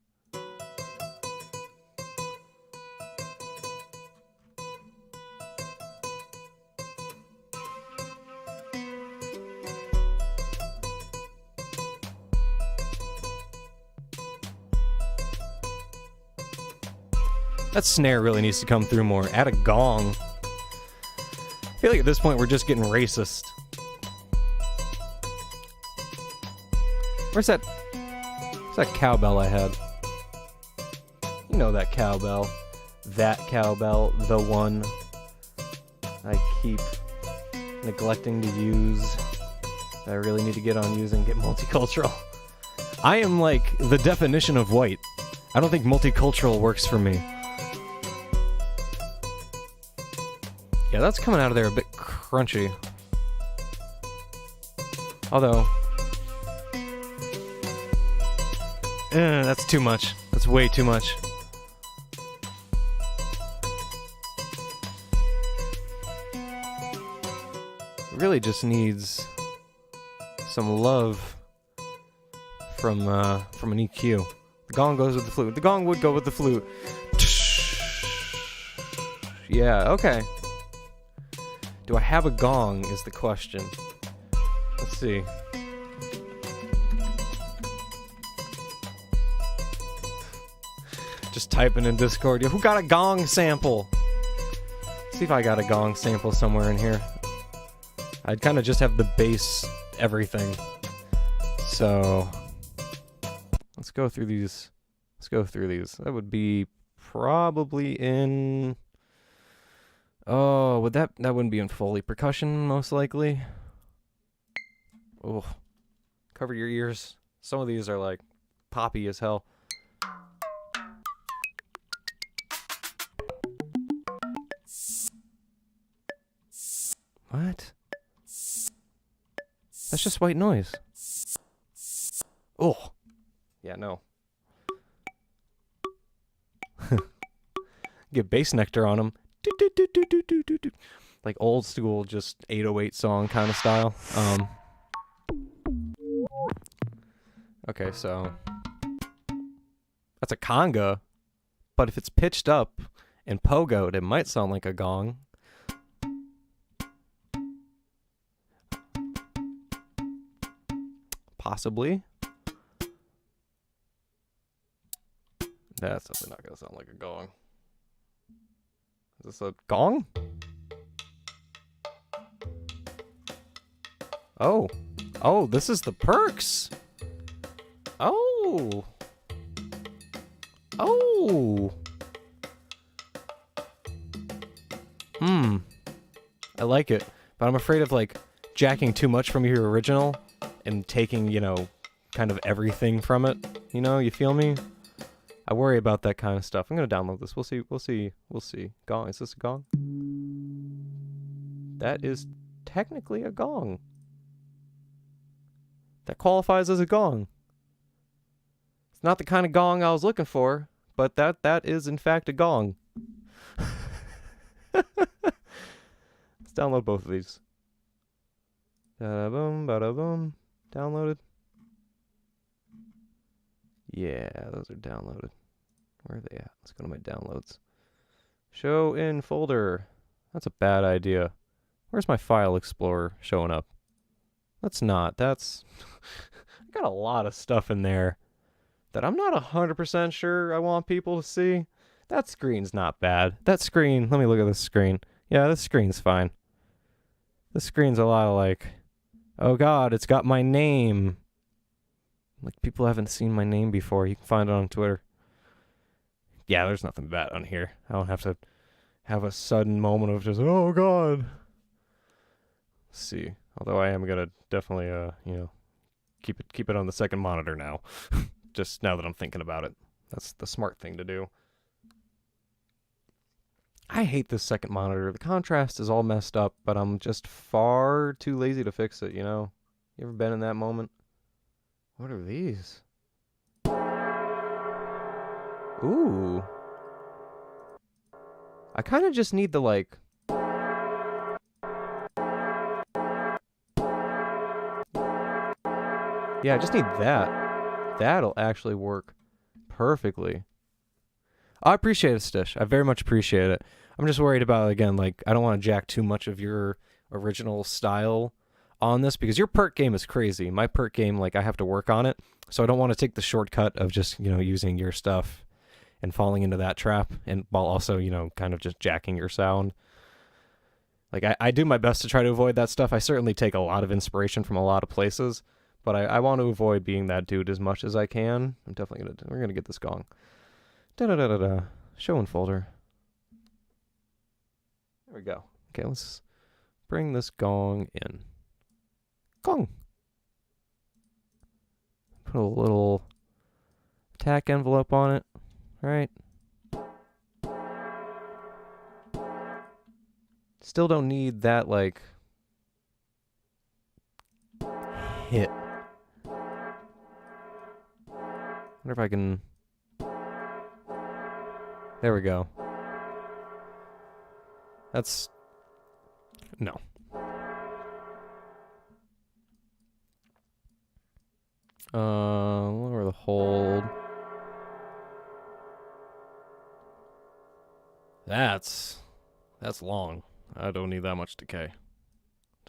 That snare really needs to come through more. Add a gong. I feel like at this point we're just getting racist. Where's that cowbell I had? You know that cowbell. That cowbell. The one I keep neglecting to use. That I really need to get on using. Get multicultural. I am like the definition of white. I don't think multicultural works for me. Yeah, that's coming out of there a bit crunchy. Although... that's too much. That's way too much. It really just needs some love from an EQ. The gong goes with the flute. The gong would go with the flute. Yeah, okay. Do I have a gong is the question. Let's see. Just typing in Discord. Who got a gong sample? See if I got a gong sample somewhere in here. I'd kind of just have the bass everything. So let's go through these. That would be probably in... Oh, that wouldn't be in Foley. Percussion, most likely. Oh, cover your ears. Some of these are like poppy as hell. What? That's just white noise. Oh. Yeah, no. Get bass nectar on them. Like old school, just 808 song kind of style. Okay, so that's a conga, but if it's pitched up and pogoed, it might sound like a gong. Possibly. That's definitely not gonna sound like a gong. Is this a gong? Oh. Oh, this is the perks. Oh. Oh. I like it. But I'm afraid of, like, jacking too much from your original and taking, you know, kind of everything from it. You know, you feel me? I worry about that kind of stuff. I'm gonna download this. We'll see. Gong. Is this a gong? That is technically a gong. That qualifies as a gong. It's not the kind of gong I was looking for, but that is in fact a gong. Let's download both of these. Bada boom, bada boom. Downloaded. Yeah, those are downloaded. Where are they at? Let's go to my downloads. Show in folder. That's a bad idea. Where's my file explorer showing up? That's not. That's... I got a lot of stuff in there that I'm not 100% sure I want people to see. That screen's not bad. That screen... Let me look at this screen. Yeah, this screen's fine. This screen's a lot of like... Oh god, it's got my name. Like, people haven't seen my name before. You can find it on Twitter. Yeah, there's nothing bad on here. I don't have to have a sudden moment of just, oh god. Let's see. Although I am gonna definitely, you know, keep it on the second monitor now. Just now that I'm thinking about it. That's the smart thing to do. I hate this second monitor. The contrast is all messed up, but I'm just far too lazy to fix it, you know? You ever been in that moment? What are these? Ooh. I kind of just need the, like... Yeah, I just need that. That'll actually work perfectly. I appreciate it, Stish. I very much appreciate it. I'm just worried about, again, like, I don't want to jack too much of your original style on this, because your perk game is crazy. My perk game, like, I have to work on it, so I don't want to take the shortcut of just, you know, using your stuff and falling into that trap, and while also, you know, kind of just jacking your sound. Like, I do my best to try to avoid that stuff. I certainly take a lot of inspiration from a lot of places, but I want to avoid being that dude as much as I can. I'm definitely we're gonna get this gong. Da-da-da-da-da. Show and folder. There we go. Okay, let's bring this gong in. Gong! Put a little tack envelope on it. Alright. Still don't need that, like, hit. Wonder if I can... There we go. That's... No. Lower the hold. That's long. I don't need that much decay.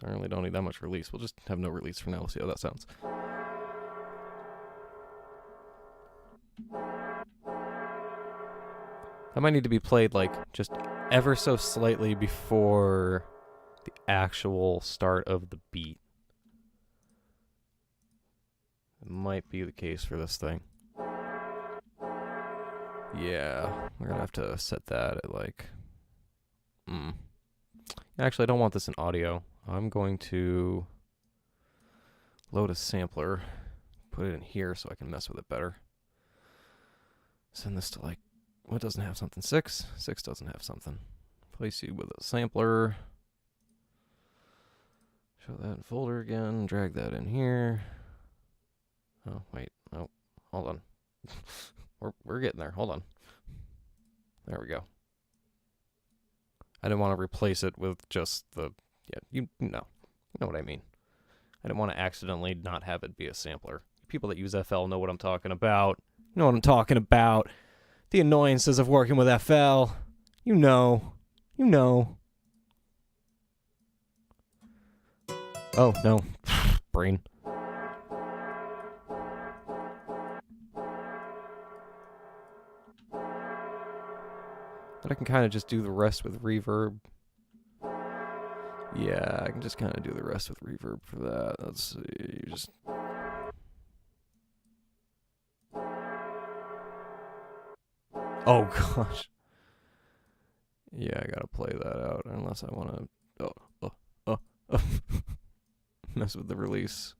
I really don't need that much release. We'll just have no release for now. We'll see how that sounds. That might need to be played, like, just ever so slightly before the actual start of the beat. It might be the case for this thing. Yeah, we're gonna have to set that at, like... Actually, I don't want this in audio. I'm going to load a sampler, put it in here so I can mess with it better. Send this to, like, what doesn't have something? 6? 6 doesn't have something. Place you with a sampler. Show that in folder again. Drag that in here. Oh, wait. Oh, hold on. We're getting there. Hold on. There we go. I didn't want to replace it with just the... Yeah, you know what I mean. I didn't want to accidentally not have it be a sampler. People that use FL know what I'm talking about. You know what I'm talking about. The annoyances of working with FL. You know. You know. Oh, no. Brain. But I can kind of just do the rest with reverb. Yeah, I can just kind of do the rest with reverb for that. Let's see. You just... Oh, gosh. Yeah, I gotta play that out. Unless I want to... mess with the release.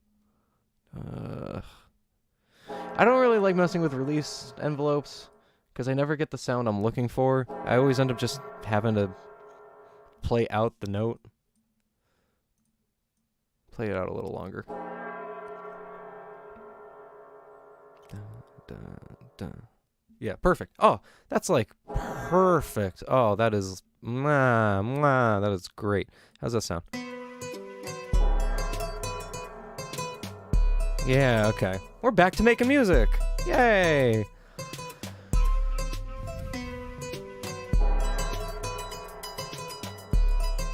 I don't really like messing with release envelopes, because I never get the sound I'm looking for. I always end up just having to play out the note. Play it out a little longer. Dun, dun, dun. Yeah, perfect. Oh, that's like perfect. Oh, that is that is great. How's that sound? Yeah, okay. We're back to making music. Yay!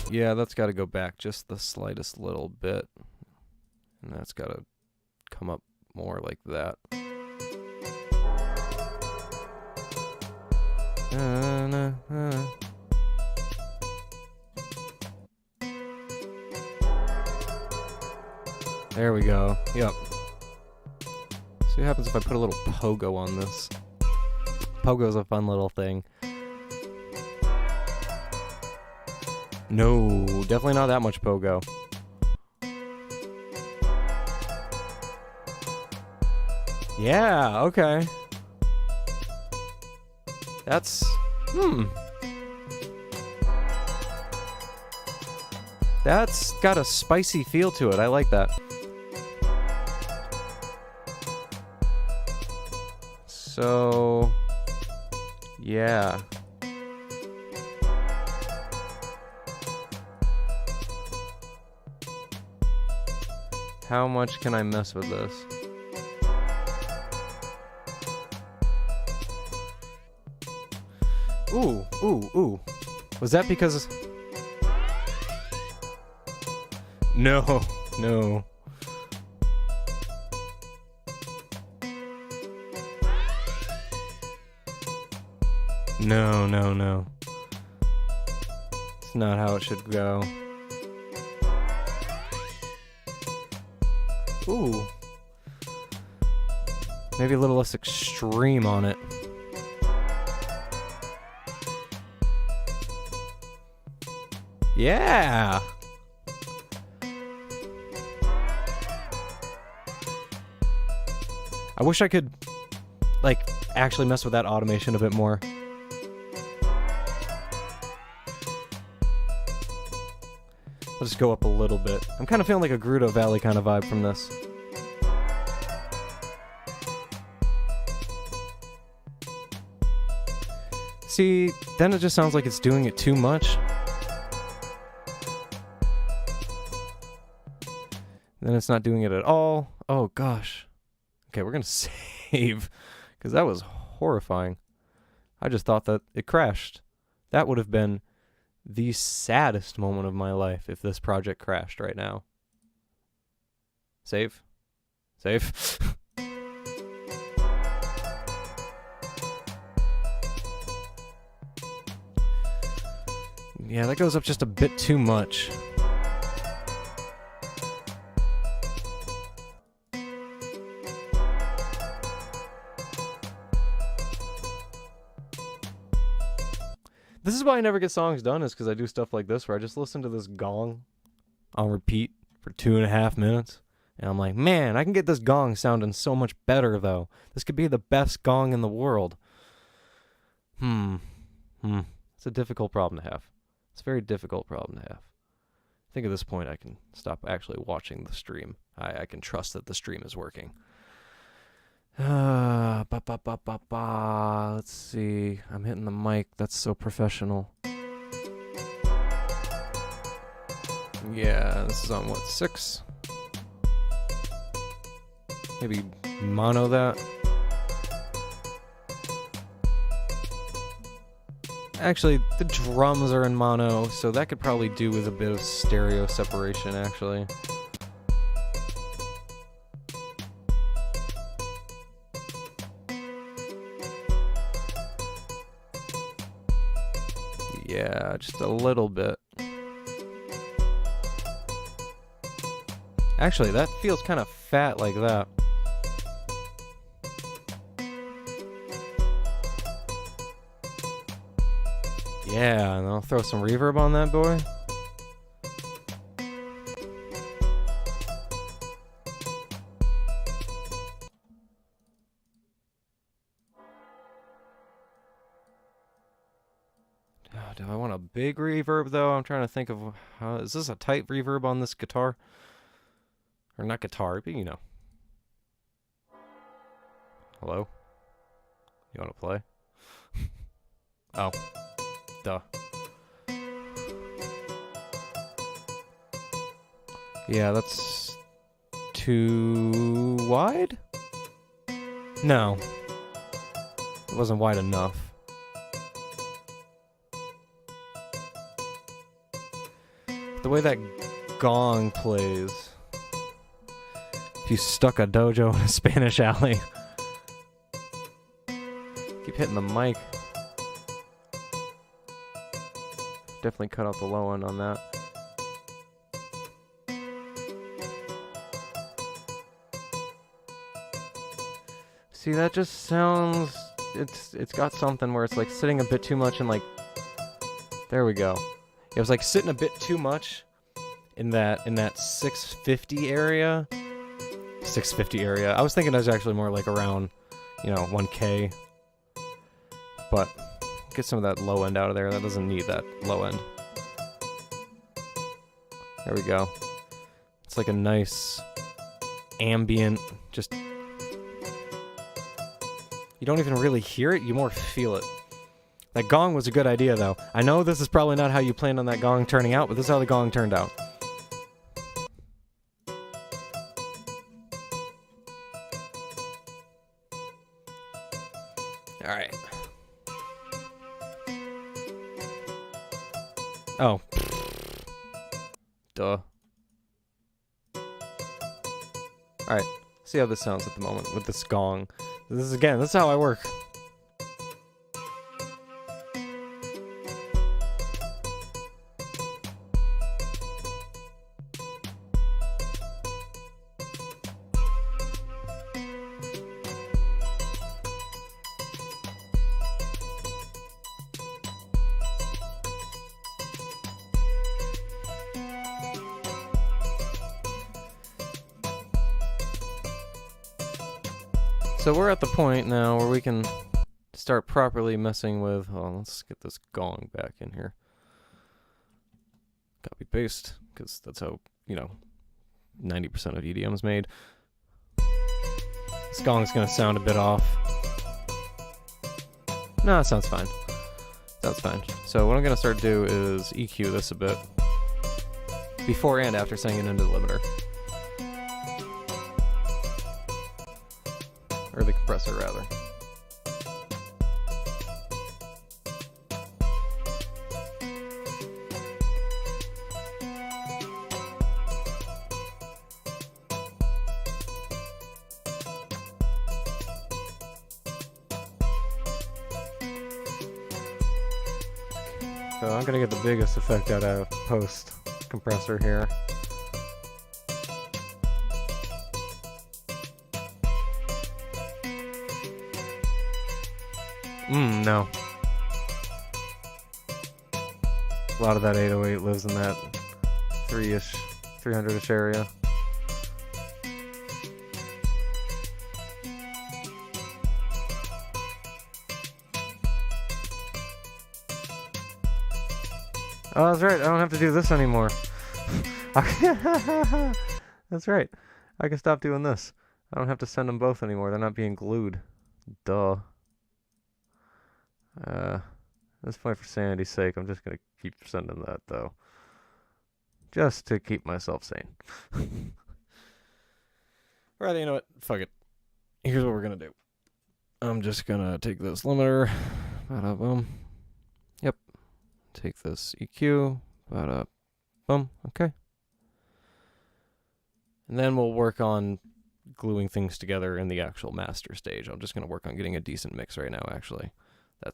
Yeah, that's got to go back just the slightest little bit. And that's got to come up more like that. There we go. Yep. See what happens if I put a little pogo on this. Pogo's a fun little thing. No, definitely not that much pogo. Yeah, okay. That's... That's got a spicy feel to it. I like that. So... Yeah. How much can I mess with this? Ooh, ooh, ooh. Was that because... No, no. No, no, no. It's not how it should go. Ooh. Maybe a little less extreme on it. Yeah! I wish I could, like, actually mess with that automation a bit more. I'll just go up a little bit. I'm kind of feeling like a Gerudo Valley kind of vibe from this. See, then it just sounds like it's doing it too much. Then it's not doing it at all. Oh, gosh. Okay, we're going to save, because that was horrifying. I just thought that it crashed. That would have been the saddest moment of my life if this project crashed right now. Save. Save. Yeah, that goes up just a bit too much. This is why I never get songs done, is because I do stuff like this where I just listen to this gong on repeat for 2.5 minutes. And I'm like, man, I can get this gong sounding so much better, though. This could be the best gong in the world. It's a difficult problem to have. It's a very difficult problem to have. I think at this point I can stop actually watching the stream. I can trust that the stream is working. Let's see. I'm hitting the mic. That's so professional. Yeah, this is on what, 6? Maybe mono that. Actually, the drums are in mono, so that could probably do with a bit of stereo separation, actually. Yeah, just a little bit. Actually, that feels kind of fat like that. Yeah, and I'll throw some reverb on that boy. Do I want a big reverb, though? I'm trying to think of how... Is this a tight reverb on this guitar? Or not guitar, but you know. Hello? You want to play? Oh. Duh. Yeah, that's... too... wide? No. It wasn't wide enough. The way that gong plays. If you stuck a dojo in a Spanish alley. Keep hitting the mic. Definitely cut out the low end on that. See, that just sounds... It's got something where it's like sitting a bit too much and like... There we go. It was like sitting a bit too much in that 650 area. 650 area. I was thinking it was actually more like around, you know, 1K. But get some of that low end out of there. That doesn't need that low end. There we go. It's like a nice ambient, just... You don't even really hear it, you more feel it. That gong was a good idea, though. I know this is probably not how you planned on that gong turning out, but this is how the gong turned out. Alright. Oh. Duh. Alright. See how this sounds at the moment with this gong. This is how I work. So we're at the point now where we can start properly messing with... Oh, let's get this gong back in here. Copy paste, because that's how, 90% of EDM is made. This gong's gonna sound a bit off. No, it sounds fine. Sounds fine. So what I'm gonna start to do is EQ this a bit. Before and after sending it into the limiter. Or the compressor, rather. So I'm gonna get the biggest effect out of post compressor here. No. A lot of that 808 lives in that 300-ish area. Oh, that's right. I don't have to do this anymore. That's right. I can stop doing this. I don't have to send them both anymore. They're not being glued. Duh. At this point, for sanity's sake, I'm just going to keep sending that, though. Just to keep myself sane. Alright, you know what? Fuck it. Here's what we're going to do. I'm just going to take this limiter. Bada-boom. Yep. Take this EQ. Bada-boom. Okay. And then we'll work on gluing things together in the actual master stage. I'm just going to work on getting a decent mix right now, actually.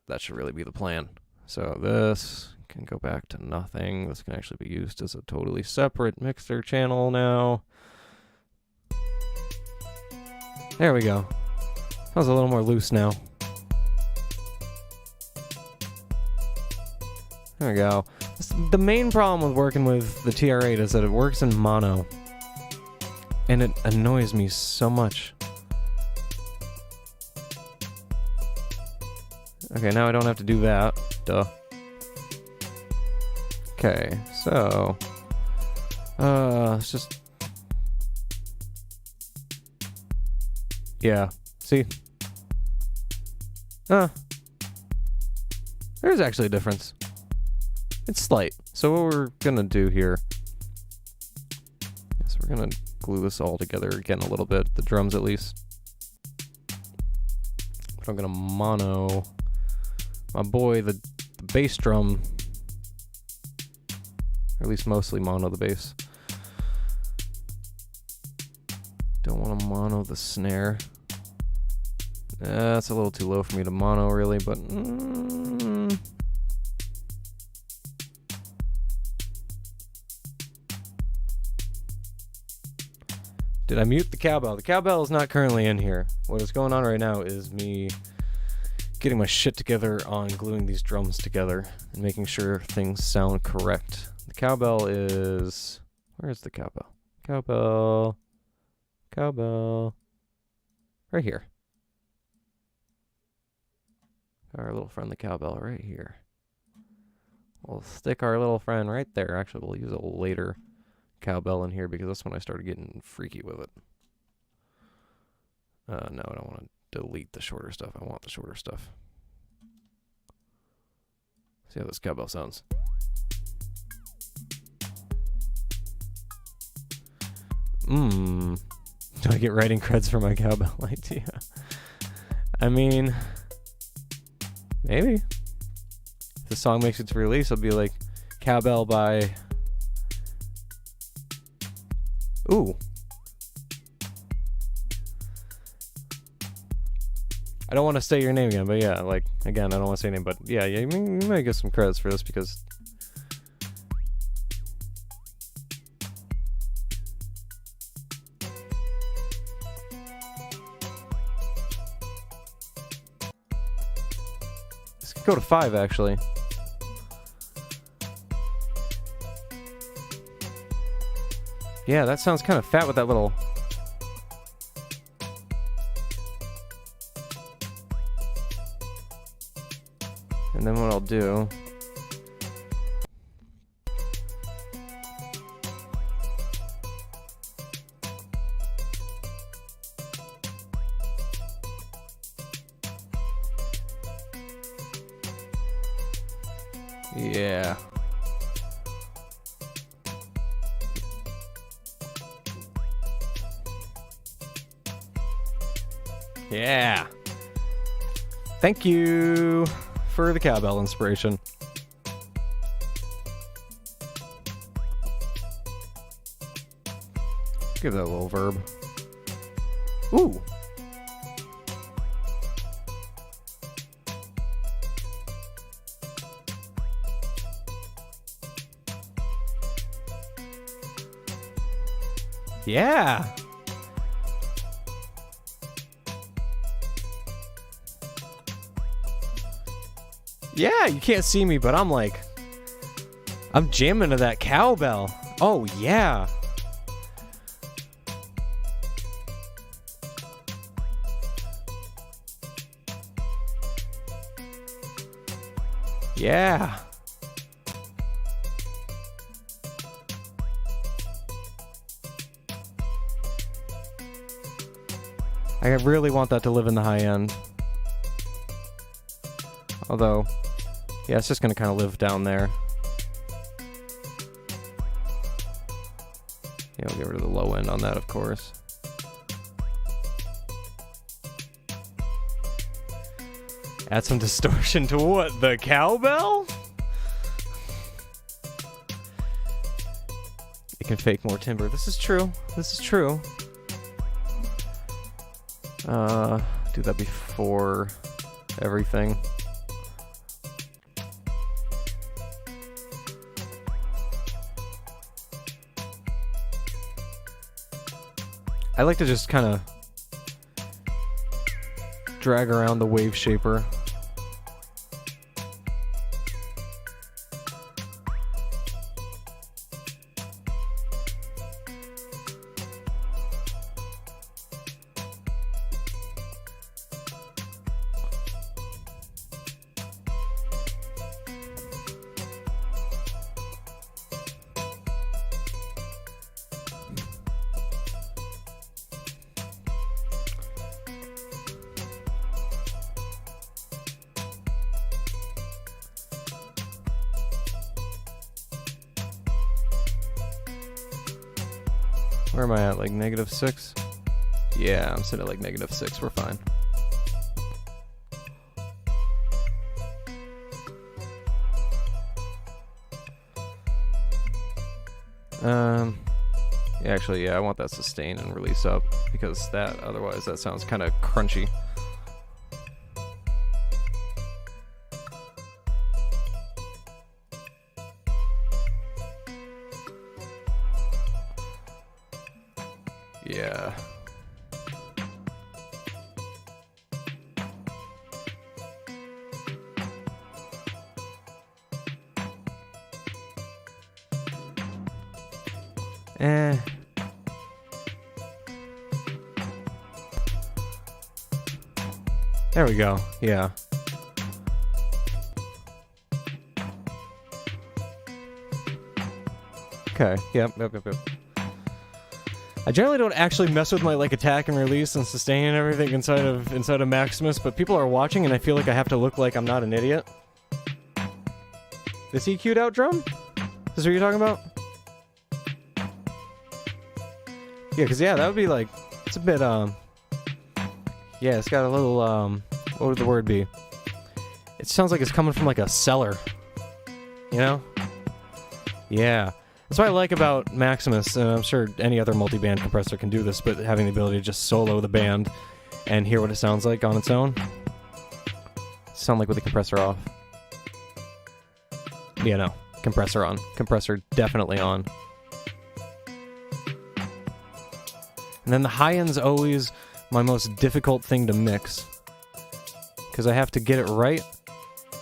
That should really be the plan. So this can go back to nothing. This can actually be used as a totally separate mixer channel now. There we go. Sounds a little more loose now. There we go. The main problem with working with the TR-8 is that it works in mono. And it annoys me so much. Okay, now I don't have to do that. Duh. Okay, so... it's just... Yeah, see? There's actually a difference. It's slight. So what we're gonna do here... is we're gonna glue this all together again a little bit, the drums at least. But I'm gonna mono... my boy, the bass drum, or at least mostly mono the bass. Don't want to mono the snare. That's a little too low for me to mono, really, but... Did I mute the cowbell? The cowbell is not currently in here. What is going on right now is me getting my shit together on gluing these drums together and making sure things sound correct. The cowbell is... where is the cowbell? Cowbell. Cowbell. Right here. Our little friend, the cowbell, right here. We'll stick our little friend right there. Actually, we'll use a later cowbell in here because that's when I started getting freaky with it. No, I don't want to delete the shorter stuff. I want the shorter stuff. See how this cowbell sounds. Do I get writing creds for my cowbell idea? I mean, maybe. If the song makes its release, it'll be like cowbell by... Ooh. I don't want to say your name again, but yeah, like, again, I don't want to say your name, but yeah, you might get some credits for this because... This could go to 5, actually. Yeah, that sounds kind of fat with that little... And then what I'll do... Yeah. Yeah. Thank you for the cowbell inspiration. Give that a little verb. Ooh. Yeah. Yeah, you can't see me, but I'm like, I'm jamming to that cowbell. Oh, yeah. Yeah. I really want that to live in the high end. Although, yeah, it's just going to kind of live down there. Yeah, we'll get rid of the low end on that, of course. Add some distortion to what? The cowbell? It can fake more timbre. This is true. This is true. Do that before everything. I like to just kind of drag around the wave shaper. Where am I at? Like -6? Yeah, I'm sitting at like -6. We're fine. Actually, yeah, I want that sustain and release up because otherwise that sounds kind of crunchy. Yeah. There we go. Yeah. Okay. Yep. I generally don't actually mess with my like attack and release and sustain and everything inside of Maximus, but people are watching and I feel like I have to look like I'm not an idiot. This EQ'd out drum? Is this what you're talking about? Yeah, because yeah, that would be like, it's a bit yeah, it's got a little what would the word be? It sounds like it's coming from like a cellar. You know? Yeah. That's what I like about Maximus, and I'm sure any other multi-band compressor can do this, but having the ability to just solo the band and hear what it sounds like on its own. Sound like with the compressor off. Yeah, no. Compressor on. Compressor definitely on. And then the high end's always my most difficult thing to mix. Because I have to get it right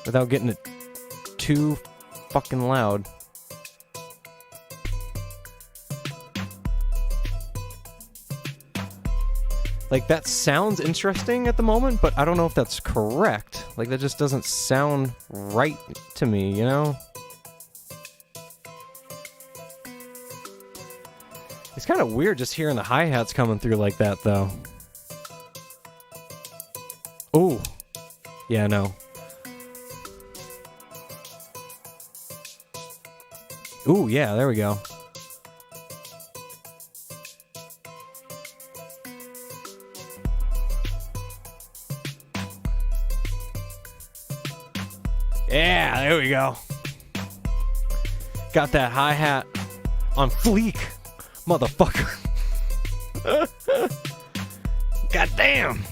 without getting it too fucking loud. Like, that sounds interesting at the moment, but I don't know if that's correct. Like, that just doesn't sound right to me, you know? It's kind of weird just hearing the hi-hats coming through like that, though. Ooh. Yeah, no. Ooh, yeah, there we go. Yeah, there we go. Got that hi-hat on fleek, motherfucker. God damn.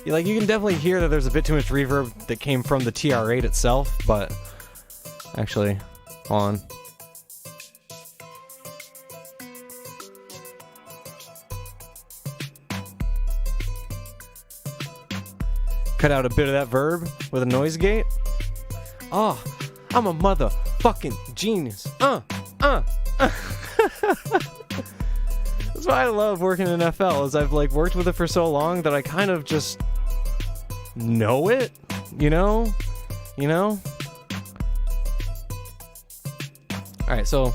You can definitely hear that there's a bit too much reverb that came from the TR-8 itself, but actually, hold on. Cut out a bit of that verb with a noise gate. Oh, I'm a motherfucking genius. That's why I love working in FL, is I've like worked with it for so long that I kind of just know it, you know? Alright, so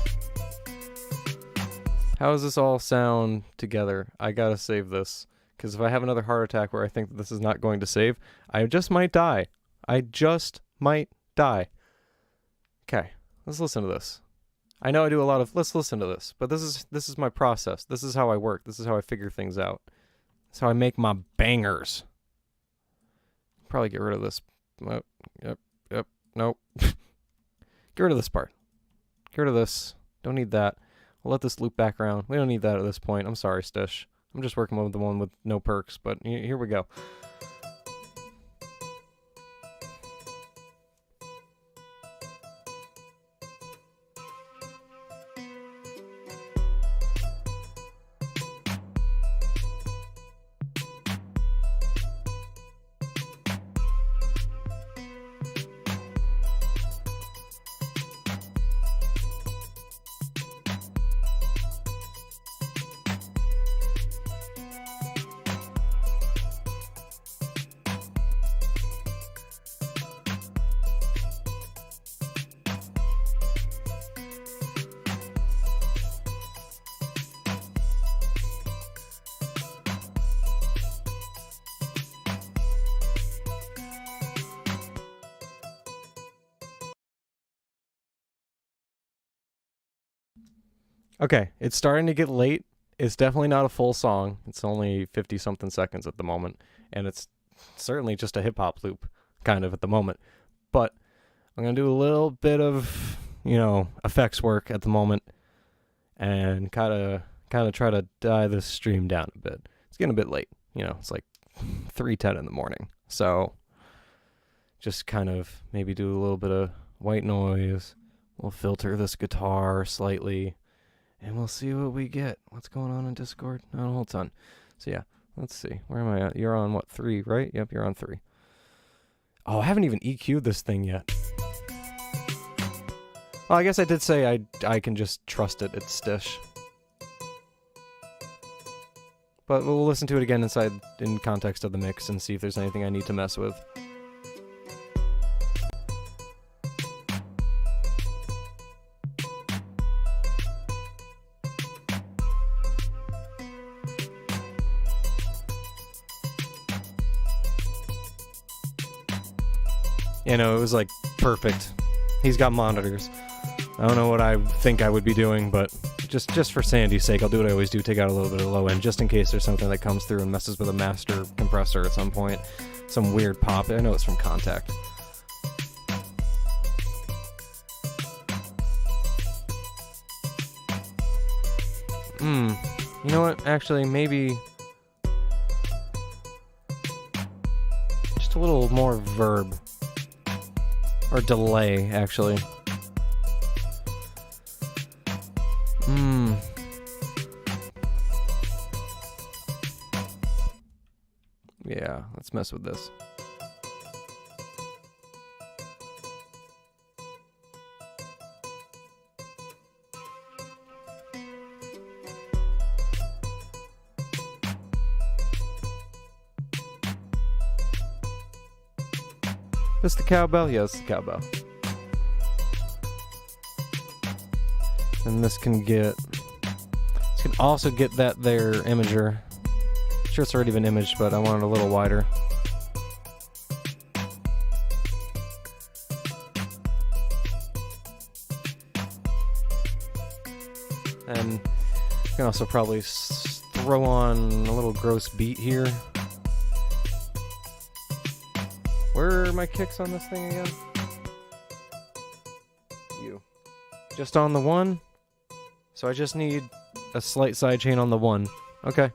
how does this all sound together? I gotta save this, because if I have another heart attack where I think that this is not going to save, I just might die. I just might die. Okay, let's listen to this. I know I do a lot of, let's listen to this, but this is my process. This is how I work. This is how I figure things out. This is how I make my bangers. Probably get rid of this. Yep, nope. Get rid of this part. Get rid of this. Don't need that. We'll let this loop back around. We don't need that at this point. I'm sorry, Stish. I'm just working with the one with no perks, but here we go. Okay, it's starting to get late. It's definitely not a full song. It's only 50-something seconds at the moment, and it's certainly just a hip-hop loop, kind of, at the moment. But I'm going to do a little bit of, effects work at the moment, and kind of try to die this stream down a bit. It's getting a bit late. It's like 3:10 in the morning. So just kind of maybe do a little bit of white noise. We'll filter this guitar slightly. And we'll see what we get. What's going on in Discord? Oh, hold on. So yeah, let's see. Where am I at? You're on what, 3, right? Yep, you're on 3. Oh, I haven't even EQ'd this thing yet. Well, I guess I did say I can just trust it. It's Stish. But we'll listen to it again in context of the mix and see if there's anything I need to mess with. It was like perfect. He's got monitors. I don't know what I think I would be doing, but just for Sandy's sake, I'll do what I always do, take out a little bit of low end, just in case there's something that comes through and messes with a master compressor at some point. Some weird pop. I know it's from Contact. You know what? Actually, maybe just a little more verb. Or delay, actually. Yeah, let's mess with this. This the cowbell? Yeah, it's the cowbell. And this can also get that there imager. Sure, it's already been imaged, but I want it a little wider. And you can also probably throw on a little gross beat here. Where are my kicks on this thing again? Just on the one? So I just need a slight sidechain on the one. Okay.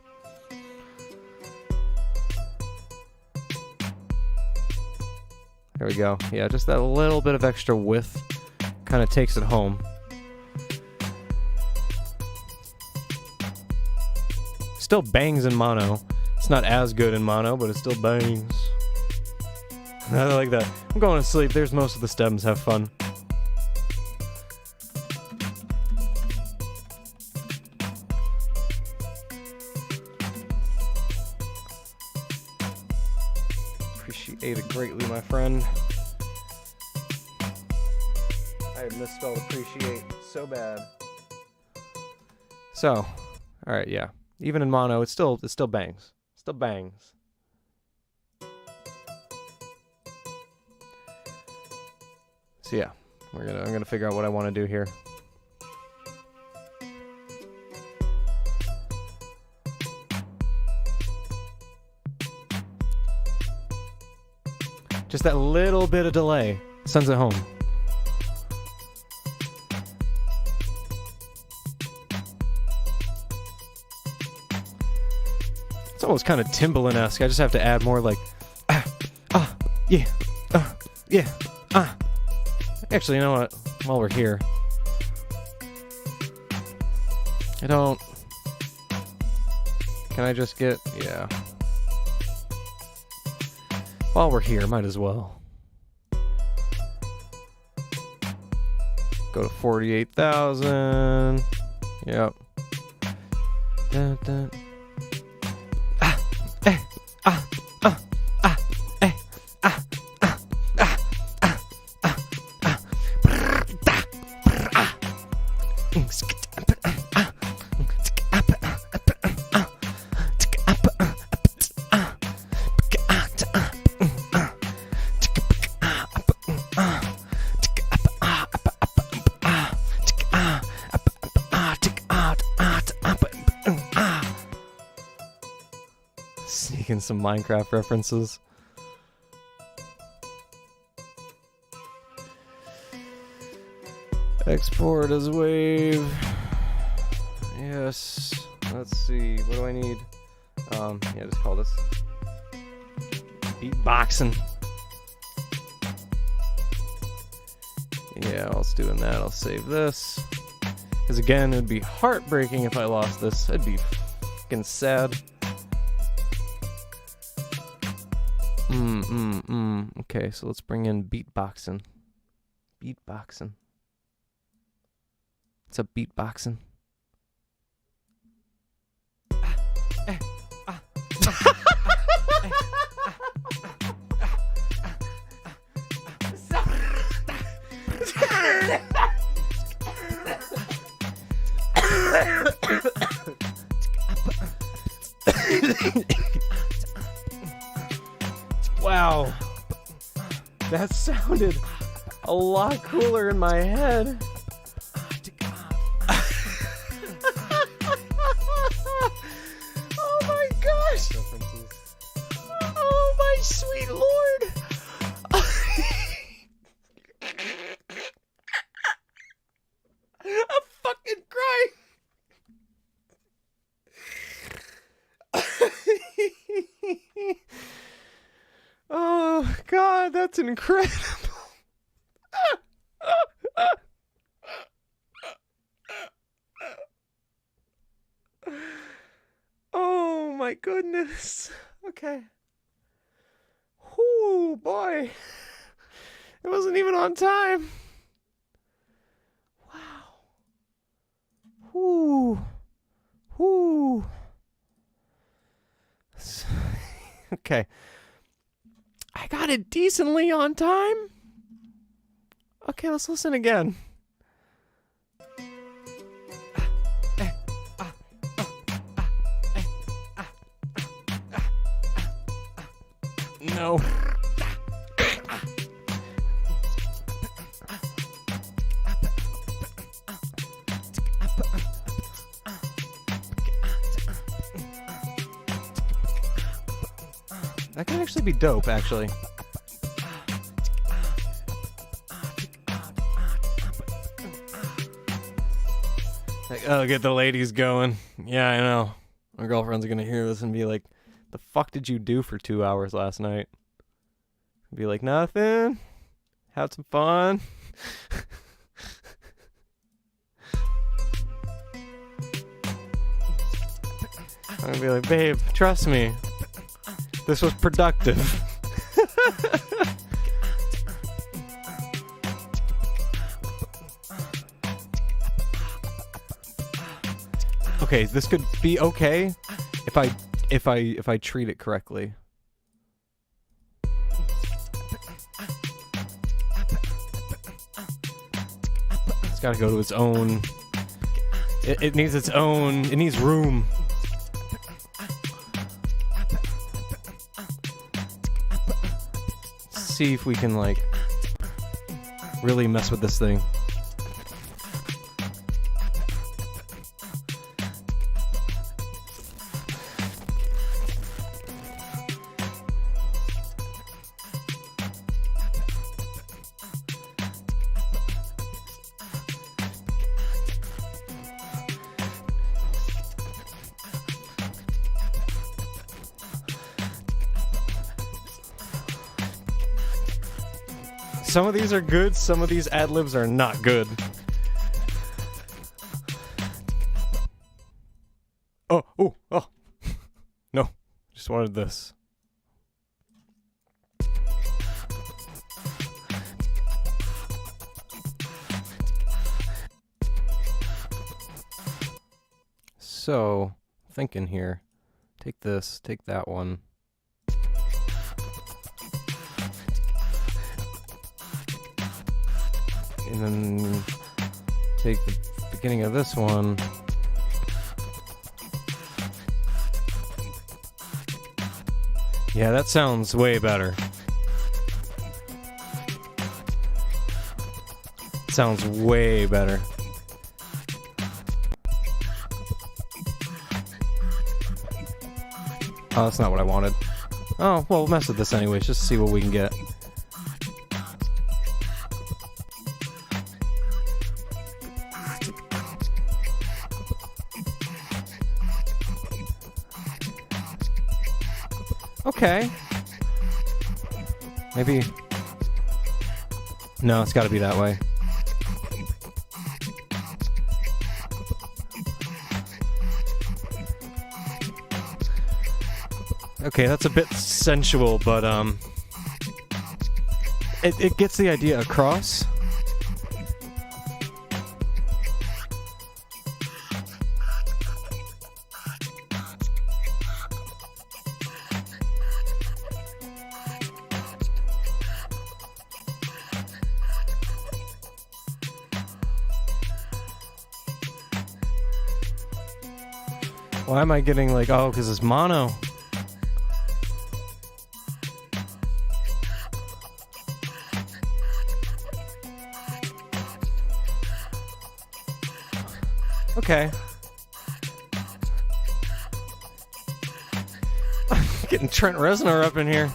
There we go. Yeah, just that little bit of extra width kind of takes it home. Still bangs in mono. It's not as good in mono, but it still bangs. I like that. I'm going to sleep. There's most of the stems. Have fun. Appreciate it greatly, my friend. I misspelled appreciate so bad. So, alright, yeah. Even in mono, it still bangs. Still bangs. So yeah, I'm gonna figure out what I want to do here. Just that little bit of delay sends it home. It's almost kind of Timbaland-esque. I just have to add more like yeah, yeah, Actually, you know what? While we're here, can I just get, yeah. While we're here, might as well. Go to 48,000. Yep. Dun, dun. Sneaking some Minecraft references. Export as wave. Yes. Let's see. What do I need? Yeah, just call this beatboxing. Yeah, while it's doing that, I'll save this. Because again, it would be heartbreaking if I lost this. I'd be fucking sad. Okay, so let's bring in beatboxing. Beatboxing. What's up, beatboxing? Wow, that sounded a lot cooler in my head. Oh my gosh! Oh my sweet lord! I'm fucking crying. Oh god, that's incredible. Oh my goodness. Okay. Whoo, boy. It wasn't even on time. Wow. Whoo. Whoo. Okay. I got it decently on time. Okay, let's listen again. No. That could actually be dope, actually. Like, oh, get the ladies going. Yeah, I know. My girlfriend's gonna hear this and be like, the fuck did you do for 2 hours last night? Be like, nothing. Had some fun. I'm gonna be like, babe, trust me. This was productive. Okay, this could be okay if I treat it correctly. It's gotta go to its own. It needs its own. It needs room. See if we can like really mess with this thing. Some of these are good, some of these ad-libs are not good. Oh. No, just wanted this. So, thinking here. Take this, take that one. And then take the beginning of this one. Yeah, that sounds way better. Sounds way better. Oh, that's not what I wanted. Oh, well, we'll mess with this anyways, just to see what we can get. Okay. Maybe. No, it's gotta be that way. Okay, that's a bit sensual, but it gets the idea across. Why am I getting like, oh, because it's mono. Okay. Getting Trent Reznor up in here.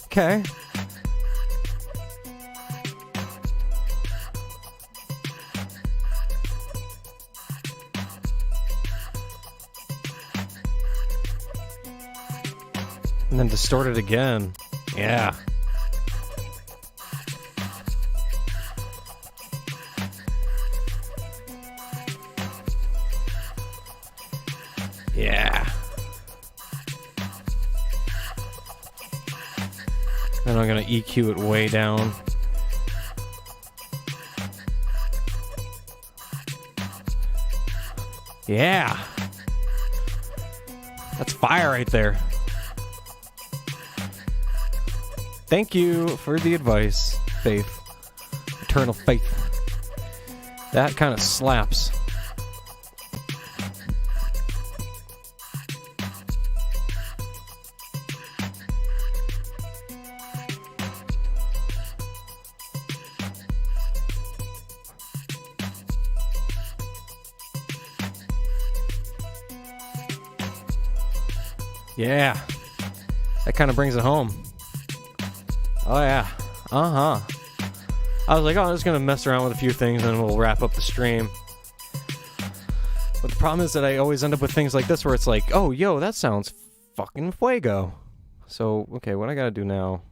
Okay. And then distort it again. Yeah. Yeah. Then I'm gonna EQ it way down. Yeah. That's fire right there. Thank you for the advice, Faith. Eternal Faith. That kind of slaps. Yeah. That kind of brings it home. Oh, yeah. Uh-huh. I was like, oh, I'm just going to mess around with a few things and we'll wrap up the stream. But the problem is that I always end up with things like this where it's like, oh, yo, that sounds fucking fuego. So, okay, what I got to do now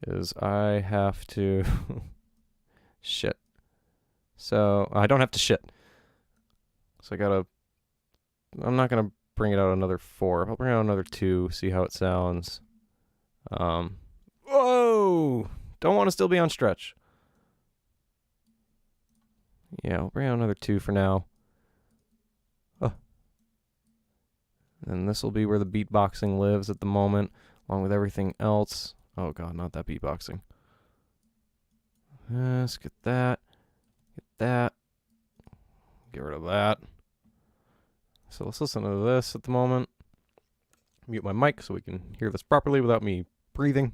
is I have to... shit. So, I don't have to shit. So I got to... I'm not going to bring it out another 4. I'll bring it out another 2, see how it sounds. Whoa! Don't want to still be on stretch. Yeah, I'll bring out another 2 for now. Oh. And this will be where the beatboxing lives at the moment, along with everything else. Oh god, not that beatboxing. Let's get that. Get that. Get rid of that. So let's listen to this at the moment. Mute my mic so we can hear this properly without me breathing.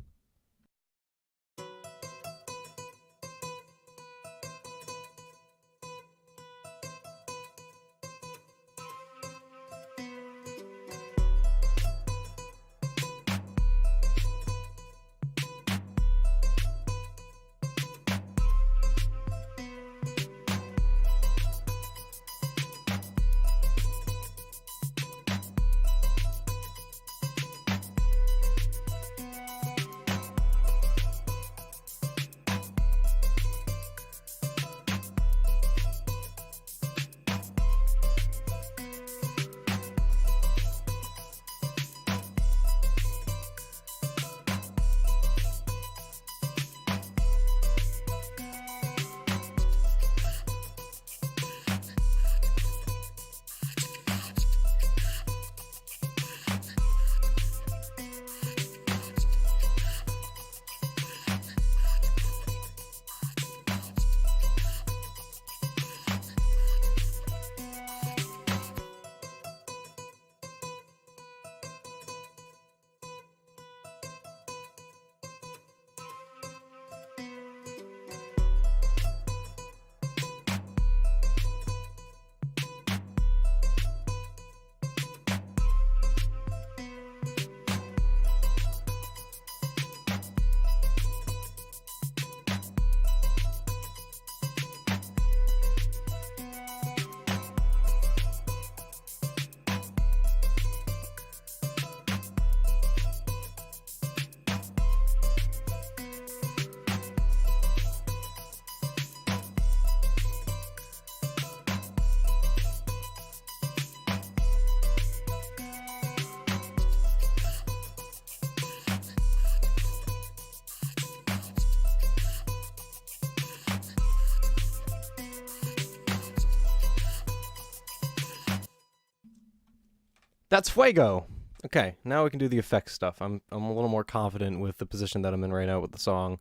That's fuego. Okay, now we can do the effects stuff. I'm a little more confident with the position that I'm in right now with the song.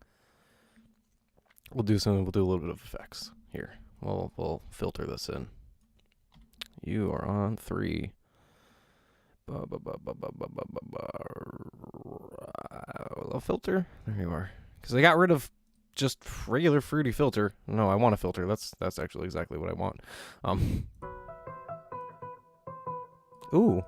We'll do a little bit of effects here. We'll filter this in. You are on 3. A filter? There you are. Because I got rid of just regular fruity filter. No, I want a filter. That's actually exactly what I want. Ooh.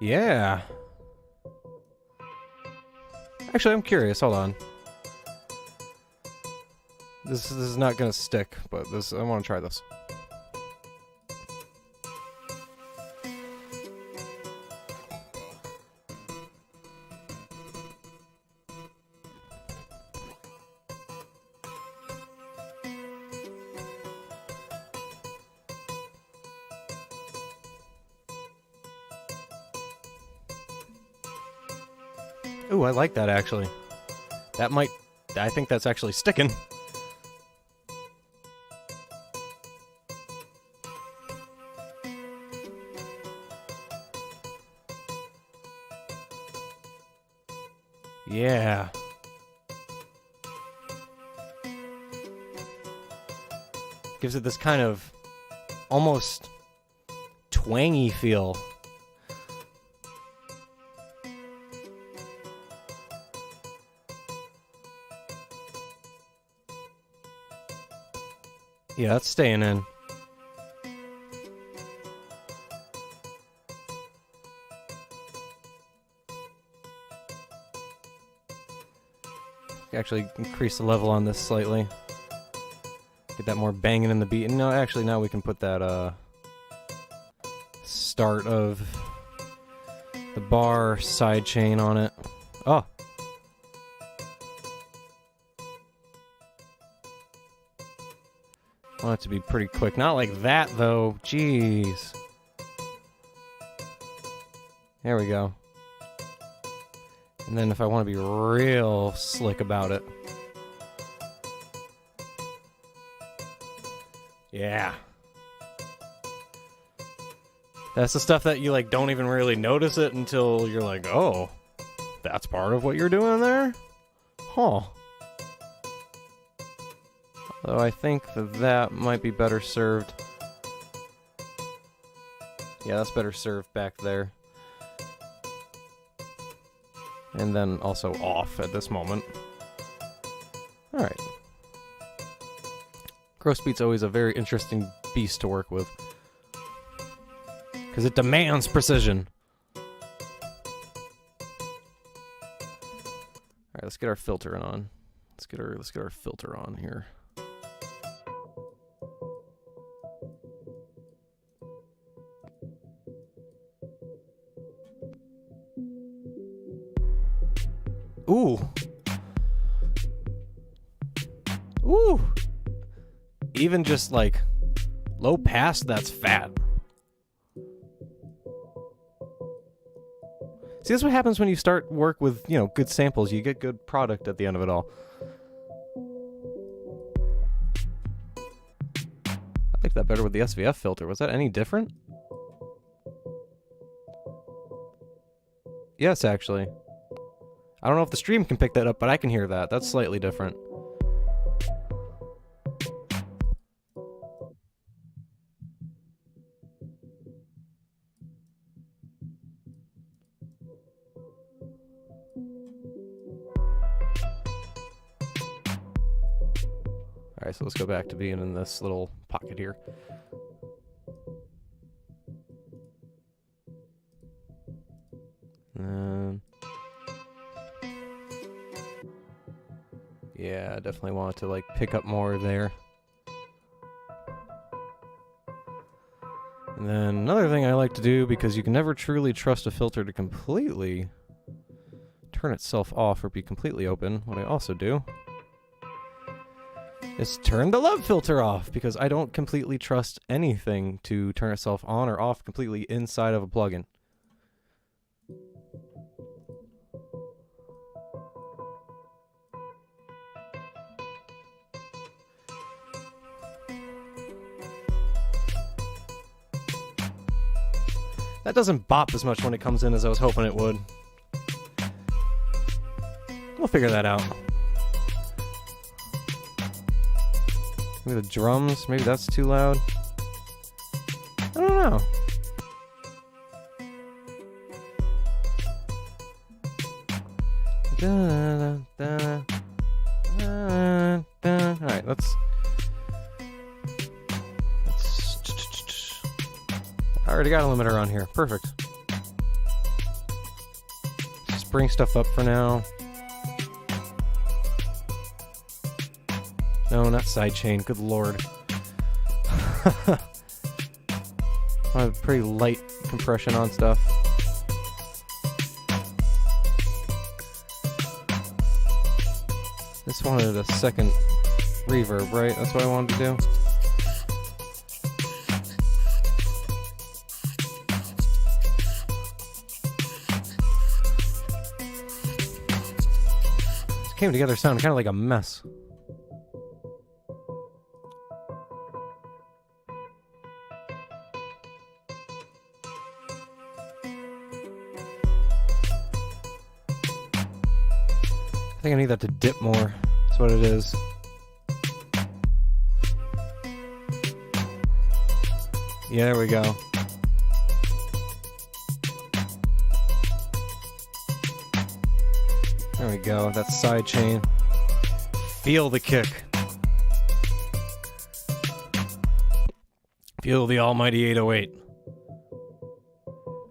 Yeah. Actually, I'm curious. Hold on. This is not gonna stick, but I want to try this. Ooh, I like that actually. That might... I think that's actually sticking. Yeah. Gives it this kind of almost twangy feel. Yeah, that's staying in. Actually increase the level on this slightly. Get that more banging in the beat. And no, actually now we can put that start of the bar side chain on it. Oh. I want it to be pretty quick. Not like that though. Jeez. There we go. And then if I want to be real slick about it. Yeah. That's the stuff that you like don't even really notice it until you're like, oh, that's part of what you're doing there? Huh. Though I think that might be better served. Yeah, that's better served back there. And then also off at this moment. Alright. Gross beat's always a very interesting beast to work with. Because it demands precision. Alright, let's get our filter on. Let's get our filter on here. Ooh. Ooh. Even just like low pass, that's fat. See, that's what happens when you start work with, you know, good samples. You get good product at the end of it all. I like that better with the SVF filter. Was that any different? Yes, actually. I don't know if the stream can pick that up, but I can hear that. That's slightly different. Alright, so let's go back to being in this little pocket here. Yeah, I definitely want to like pick up more there. And then another thing I like to do, because you can never truly trust a filter to completely turn itself off or be completely open, what I also do is turn the love filter off, because I don't completely trust anything to turn itself on or off completely inside of a plugin. That doesn't bop as much when it comes in as I was hoping it would. We'll figure that out. Maybe the drums, maybe that's too loud. I don't know. Alright, let's... I already got a limiter on here. Perfect. Just bring stuff up for now. No, not sidechain. Good lord. I have pretty light compression on stuff. This wanted a second reverb, right? That's what I wanted to do. came together sounding kind of like a mess. I think I need that to dip more. That's what it is. Yeah, there we go. There we go. That's side chain. Feel the kick. Feel the almighty 808.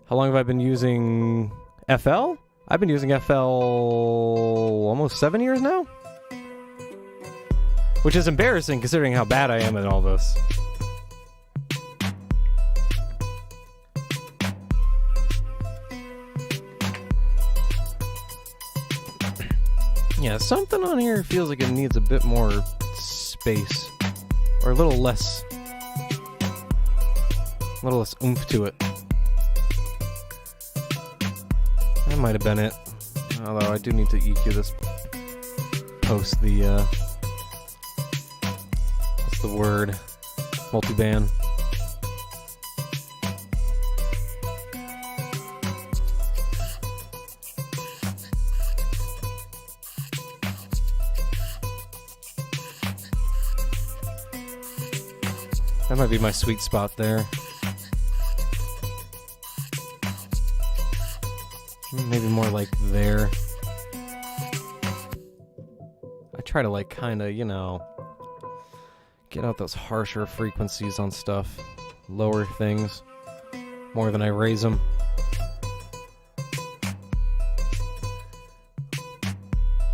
How long have I been using FL? I've been using FL almost 7 years now? Which is embarrassing considering how bad I am at all this. Yeah, something on here feels like it needs a bit more space. Or a little less oomph to it. That might have been it. Although I do need to EQ this post the what's the word? Multiband. That might be my sweet spot there. Maybe more like there. I try to like kind of, you know, get out those harsher frequencies on stuff. Lower things more than I raise them.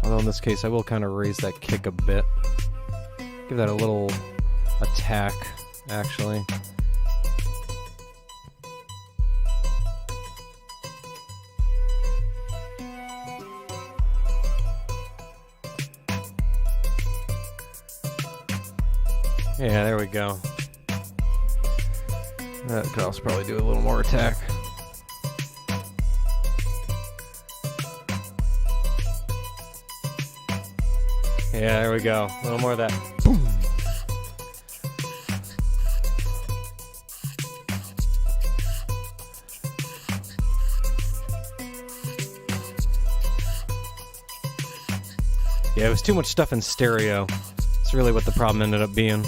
Although in this case I will kind of raise that kick a bit. Give that a little attack, actually. Yeah, there we go. That could also probably do a little more attack. Yeah, there we go. A little more of that. Boom. Yeah, it was too much stuff in stereo. That's really what the problem ended up being.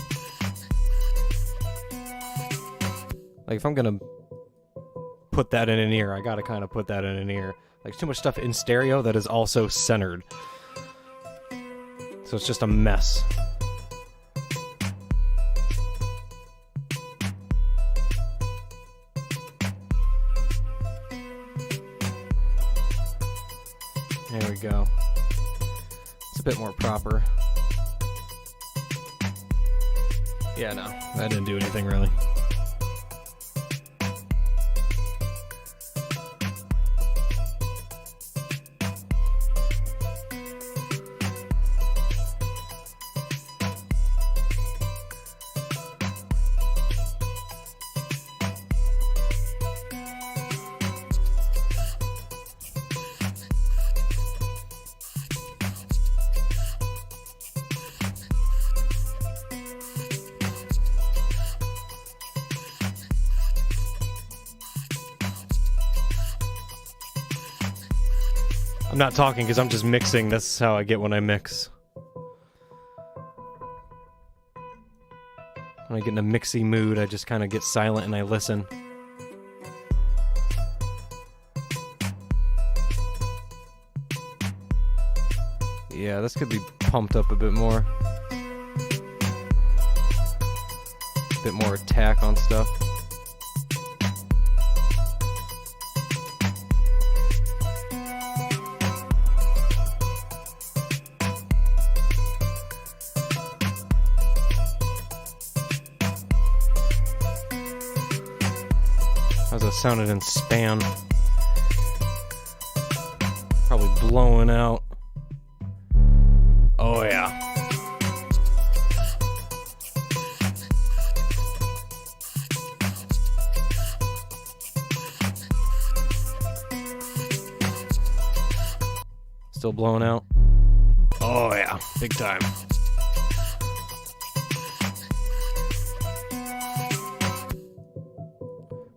Like, if I'm gonna put that in an ear, I gotta kind of put that in an ear. Like, too much stuff in stereo that is also centered. So it's just a mess. There we go. It's a bit more proper. Yeah, no, that didn't do anything really. I'm not talking because I'm just mixing. That's how I get when I mix. When I get in a mixy mood, I just kind of get silent and I listen. Yeah, this could be pumped up a bit more. A bit more attack on stuff. How's that sounded in span? Probably blowing out. Oh yeah. Still blowing out. Oh yeah, big time.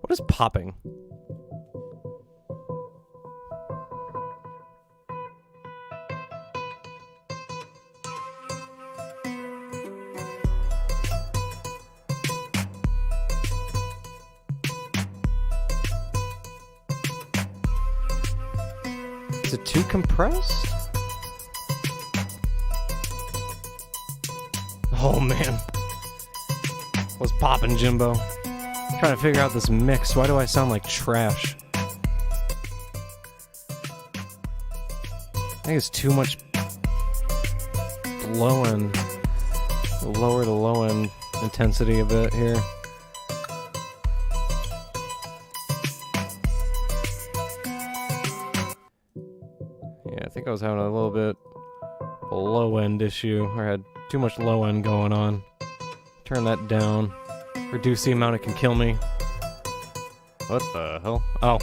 What is popping? Is it too compressed? Oh man. What's poppin', Jimbo? I'm trying to figure out this mix. Why do I sound like trash? I think it's too much low end. Lower the low end intensity a bit here. Yeah, I think I was having a little bit of a low end issue, or had too much low end going on. Turn that down. Reduce the amount it can kill me. What the hell? Oh.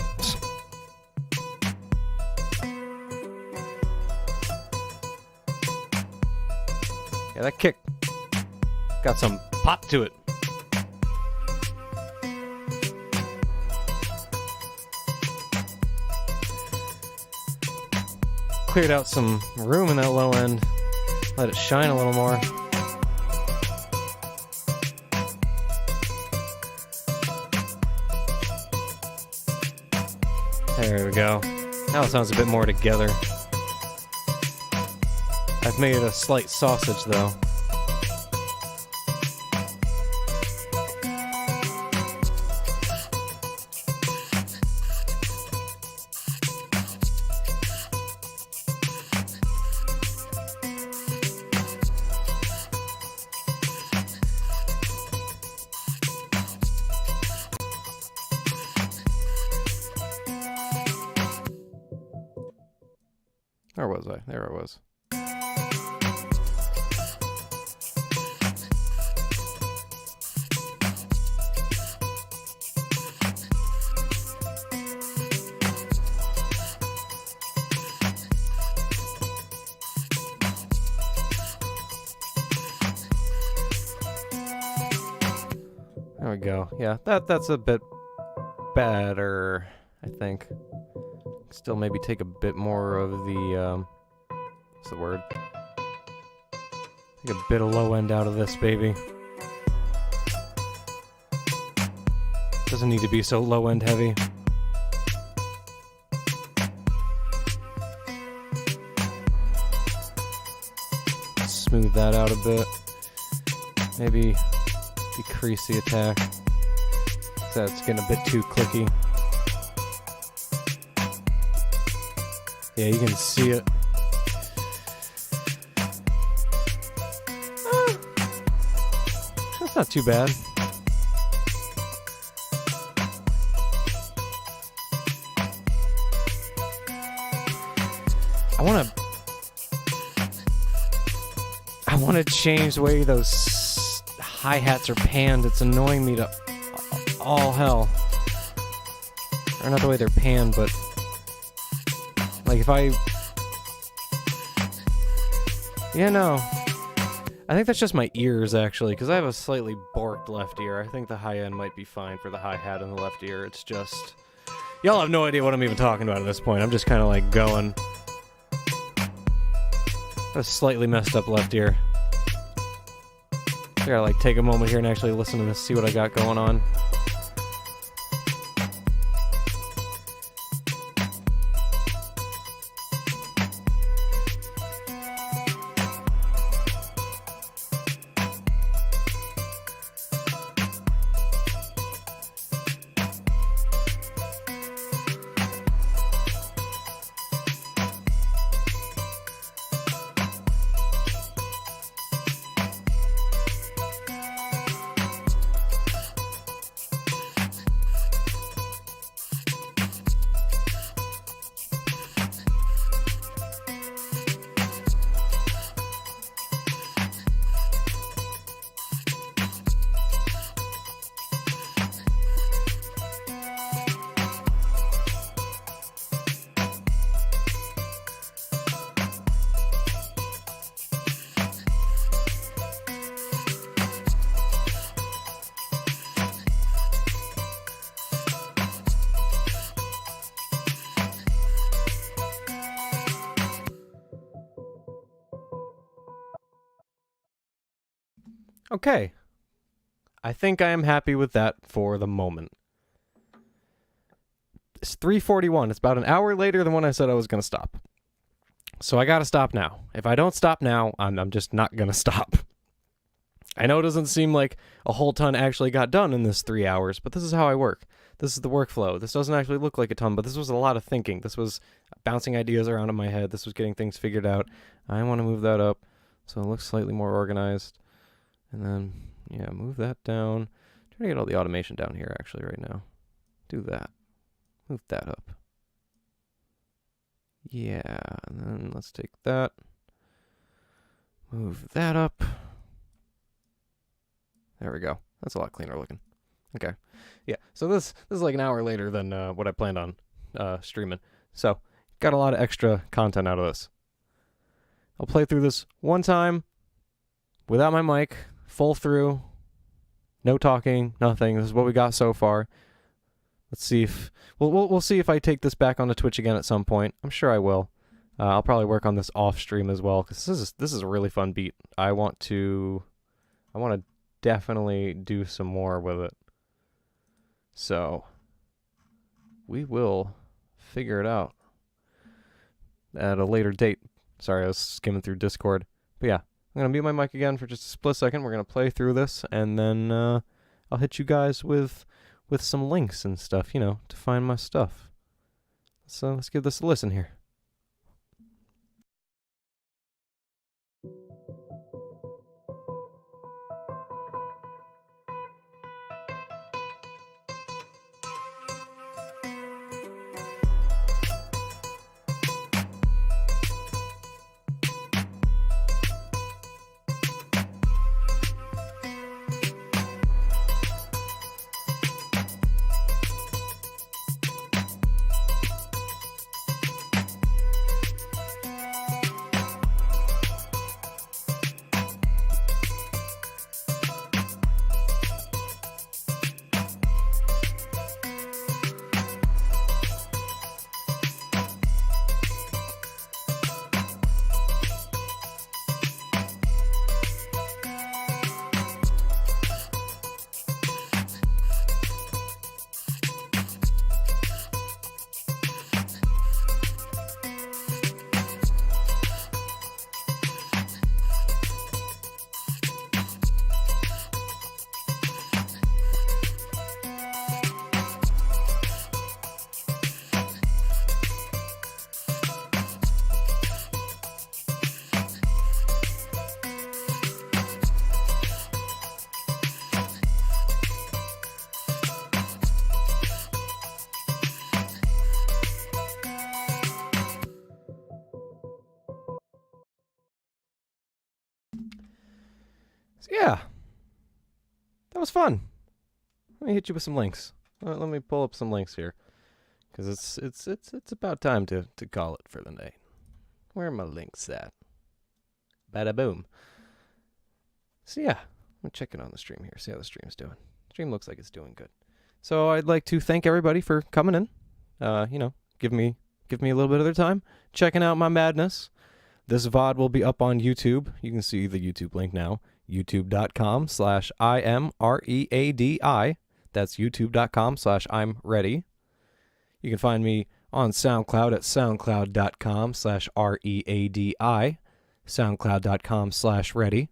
Yeah, that kick got some pop to it. Cleared out some room in that low end. Let it shine a little more. There we go. Now it sounds a bit more together. I've made it a slight sausage though. Where was I? There I was. There we go. Yeah, that's a bit better, I think. Still maybe take a bit more of the, what's the word? Take a bit of low end out of this, baby. Doesn't need to be so low end heavy. Smooth that out a bit. Maybe decrease the attack. That's getting a bit too clicky. Yeah, you can see it. That's not too bad. I want to change the way those hi-hats are panned. It's annoying me to all hell. Or not the way they're panned, but like if I... Yeah, no. I think that's just my ears, actually, because I have a slightly borked left ear. I think the high end might be fine for the hi-hat in the left ear. It's just... Y'all have no idea what I'm even talking about at this point. I'm just kind of like going. A slightly messed up left ear. I gotta like take a moment here and actually listen to this, see what I got going on. Okay. I think I am happy with that for the moment. It's 3:41. It's about an hour later than when I said I was going to stop. So I got to stop now. If I don't stop now, I'm just not going to stop. I know it doesn't seem like a whole ton actually got done in this 3 hours, but this is how I work. This is the workflow. This doesn't actually look like a ton, but this was a lot of thinking. This was bouncing ideas around in my head. This was getting things figured out. I want to move that up so it looks slightly more organized. And then, yeah, move that down. Trying to get all the automation down here actually right now. Do that. Move that up. Yeah, and then let's take that. Move that up. There we go. That's a lot cleaner looking. Okay. Yeah, so this is like an hour later than what I planned on streaming. So, got a lot of extra content out of this. I'll play through this one time without my mic, full through, no talking, nothing. This is what we got so far. Let's see if we'll see if I take this back onto Twitch again at some point. I'm sure I will. I'll probably work on this off stream as well because this is a really fun beat. I want to definitely do some more with it. So we will figure it out at a later date. Sorry, I was skimming through Discord. But yeah, I'm gonna mute my mic again for just a split second. We're gonna play through this, and then I'll hit you guys with some links and stuff, to find my stuff. So let's give this a listen here. So yeah, that was fun. Let me hit you with some links. Let me pull up some links here, because it's about time to call it for the night. Where are my links at? Bada boom. So yeah, I'm checking on the stream here. See how the stream's doing. Stream looks like it's doing good. So I'd like to thank everybody for coming in. Give me a little bit of their time, checking out my madness. This VOD will be up on YouTube. You can see the YouTube link now. youtube.com/IMREADI. That's youtube.com/I'mReady. You can find me on SoundCloud at soundcloud.com/READI. SoundCloud.com/ready.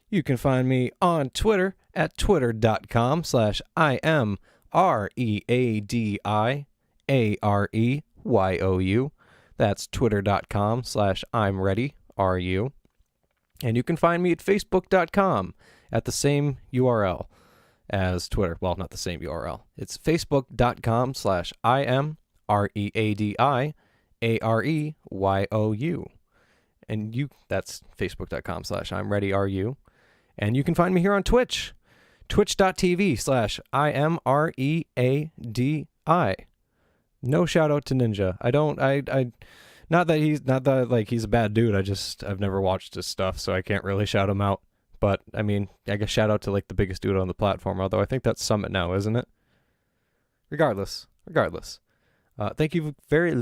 You can find me on Twitter at twitter.com/IMREADIAREYOU. That's twitter.com/I'mReadyRU. And you can find me at facebook.com at the same URL as Twitter. Well, not the same URL. It's facebook.com/IMREADIAREYOU. And that's facebook.com/I'mReadyRU. And you can find me here on Twitch. Twitch.tv/IMREADI. No shout out to Ninja. Not that he's a bad dude. I've never watched his stuff, so I can't really shout him out. But I mean, I guess shout out to like the biggest dude on the platform. Although I think that's Summit now, isn't it? Regardless. Thank you very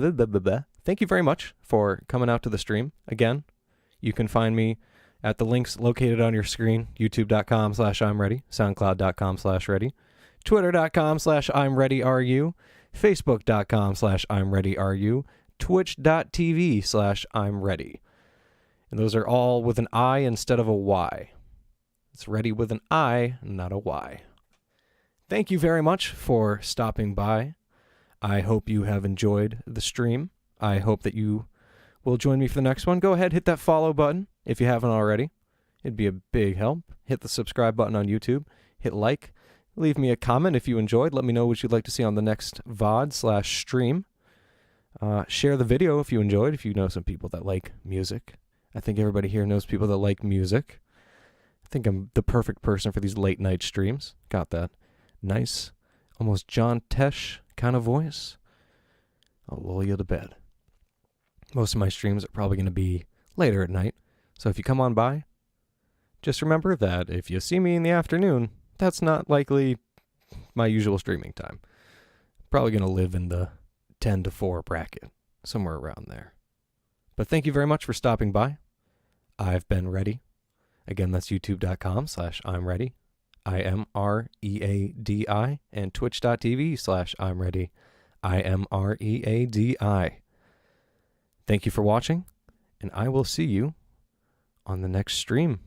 much for coming out to the stream again. You can find me at the links located on your screen, youtube.com/I'mReady, soundcloud.com/ready, twitter.com/I'mReadyRU, facebook.com/I'mReadyRU, twitch.tv/I'mReady. And those are all with an I instead of a Y. It's ready with an I, not a Y. Thank you very much for stopping by. I hope you have enjoyed the stream. I hope that you will join me for the next one. Go ahead, hit that follow button if you haven't already. It'd be a big help. Hit the subscribe button on YouTube. Hit like. Leave me a comment if you enjoyed. Let me know what you'd like to see on the next VOD/stream. Share the video if you enjoyed, if you know some people that like music. I think everybody here knows people that like music. I think I'm the perfect person for these late night streams. Got that nice, almost John Tesh kind of voice. I'll lull you to bed. Most of my streams are probably going to be later at night. So if you come on by, just remember that if you see me in the afternoon, that's not likely my usual streaming time. Probably going to live in the 10 to 4 bracket, somewhere around there. But thank you very much for stopping by. I've been Ready. Again, that's youtube.com/I'mReady, I'mReadi, and twitch.tv/I'mReady, I'mReadi. Thank you for watching, and I will see you on the next stream.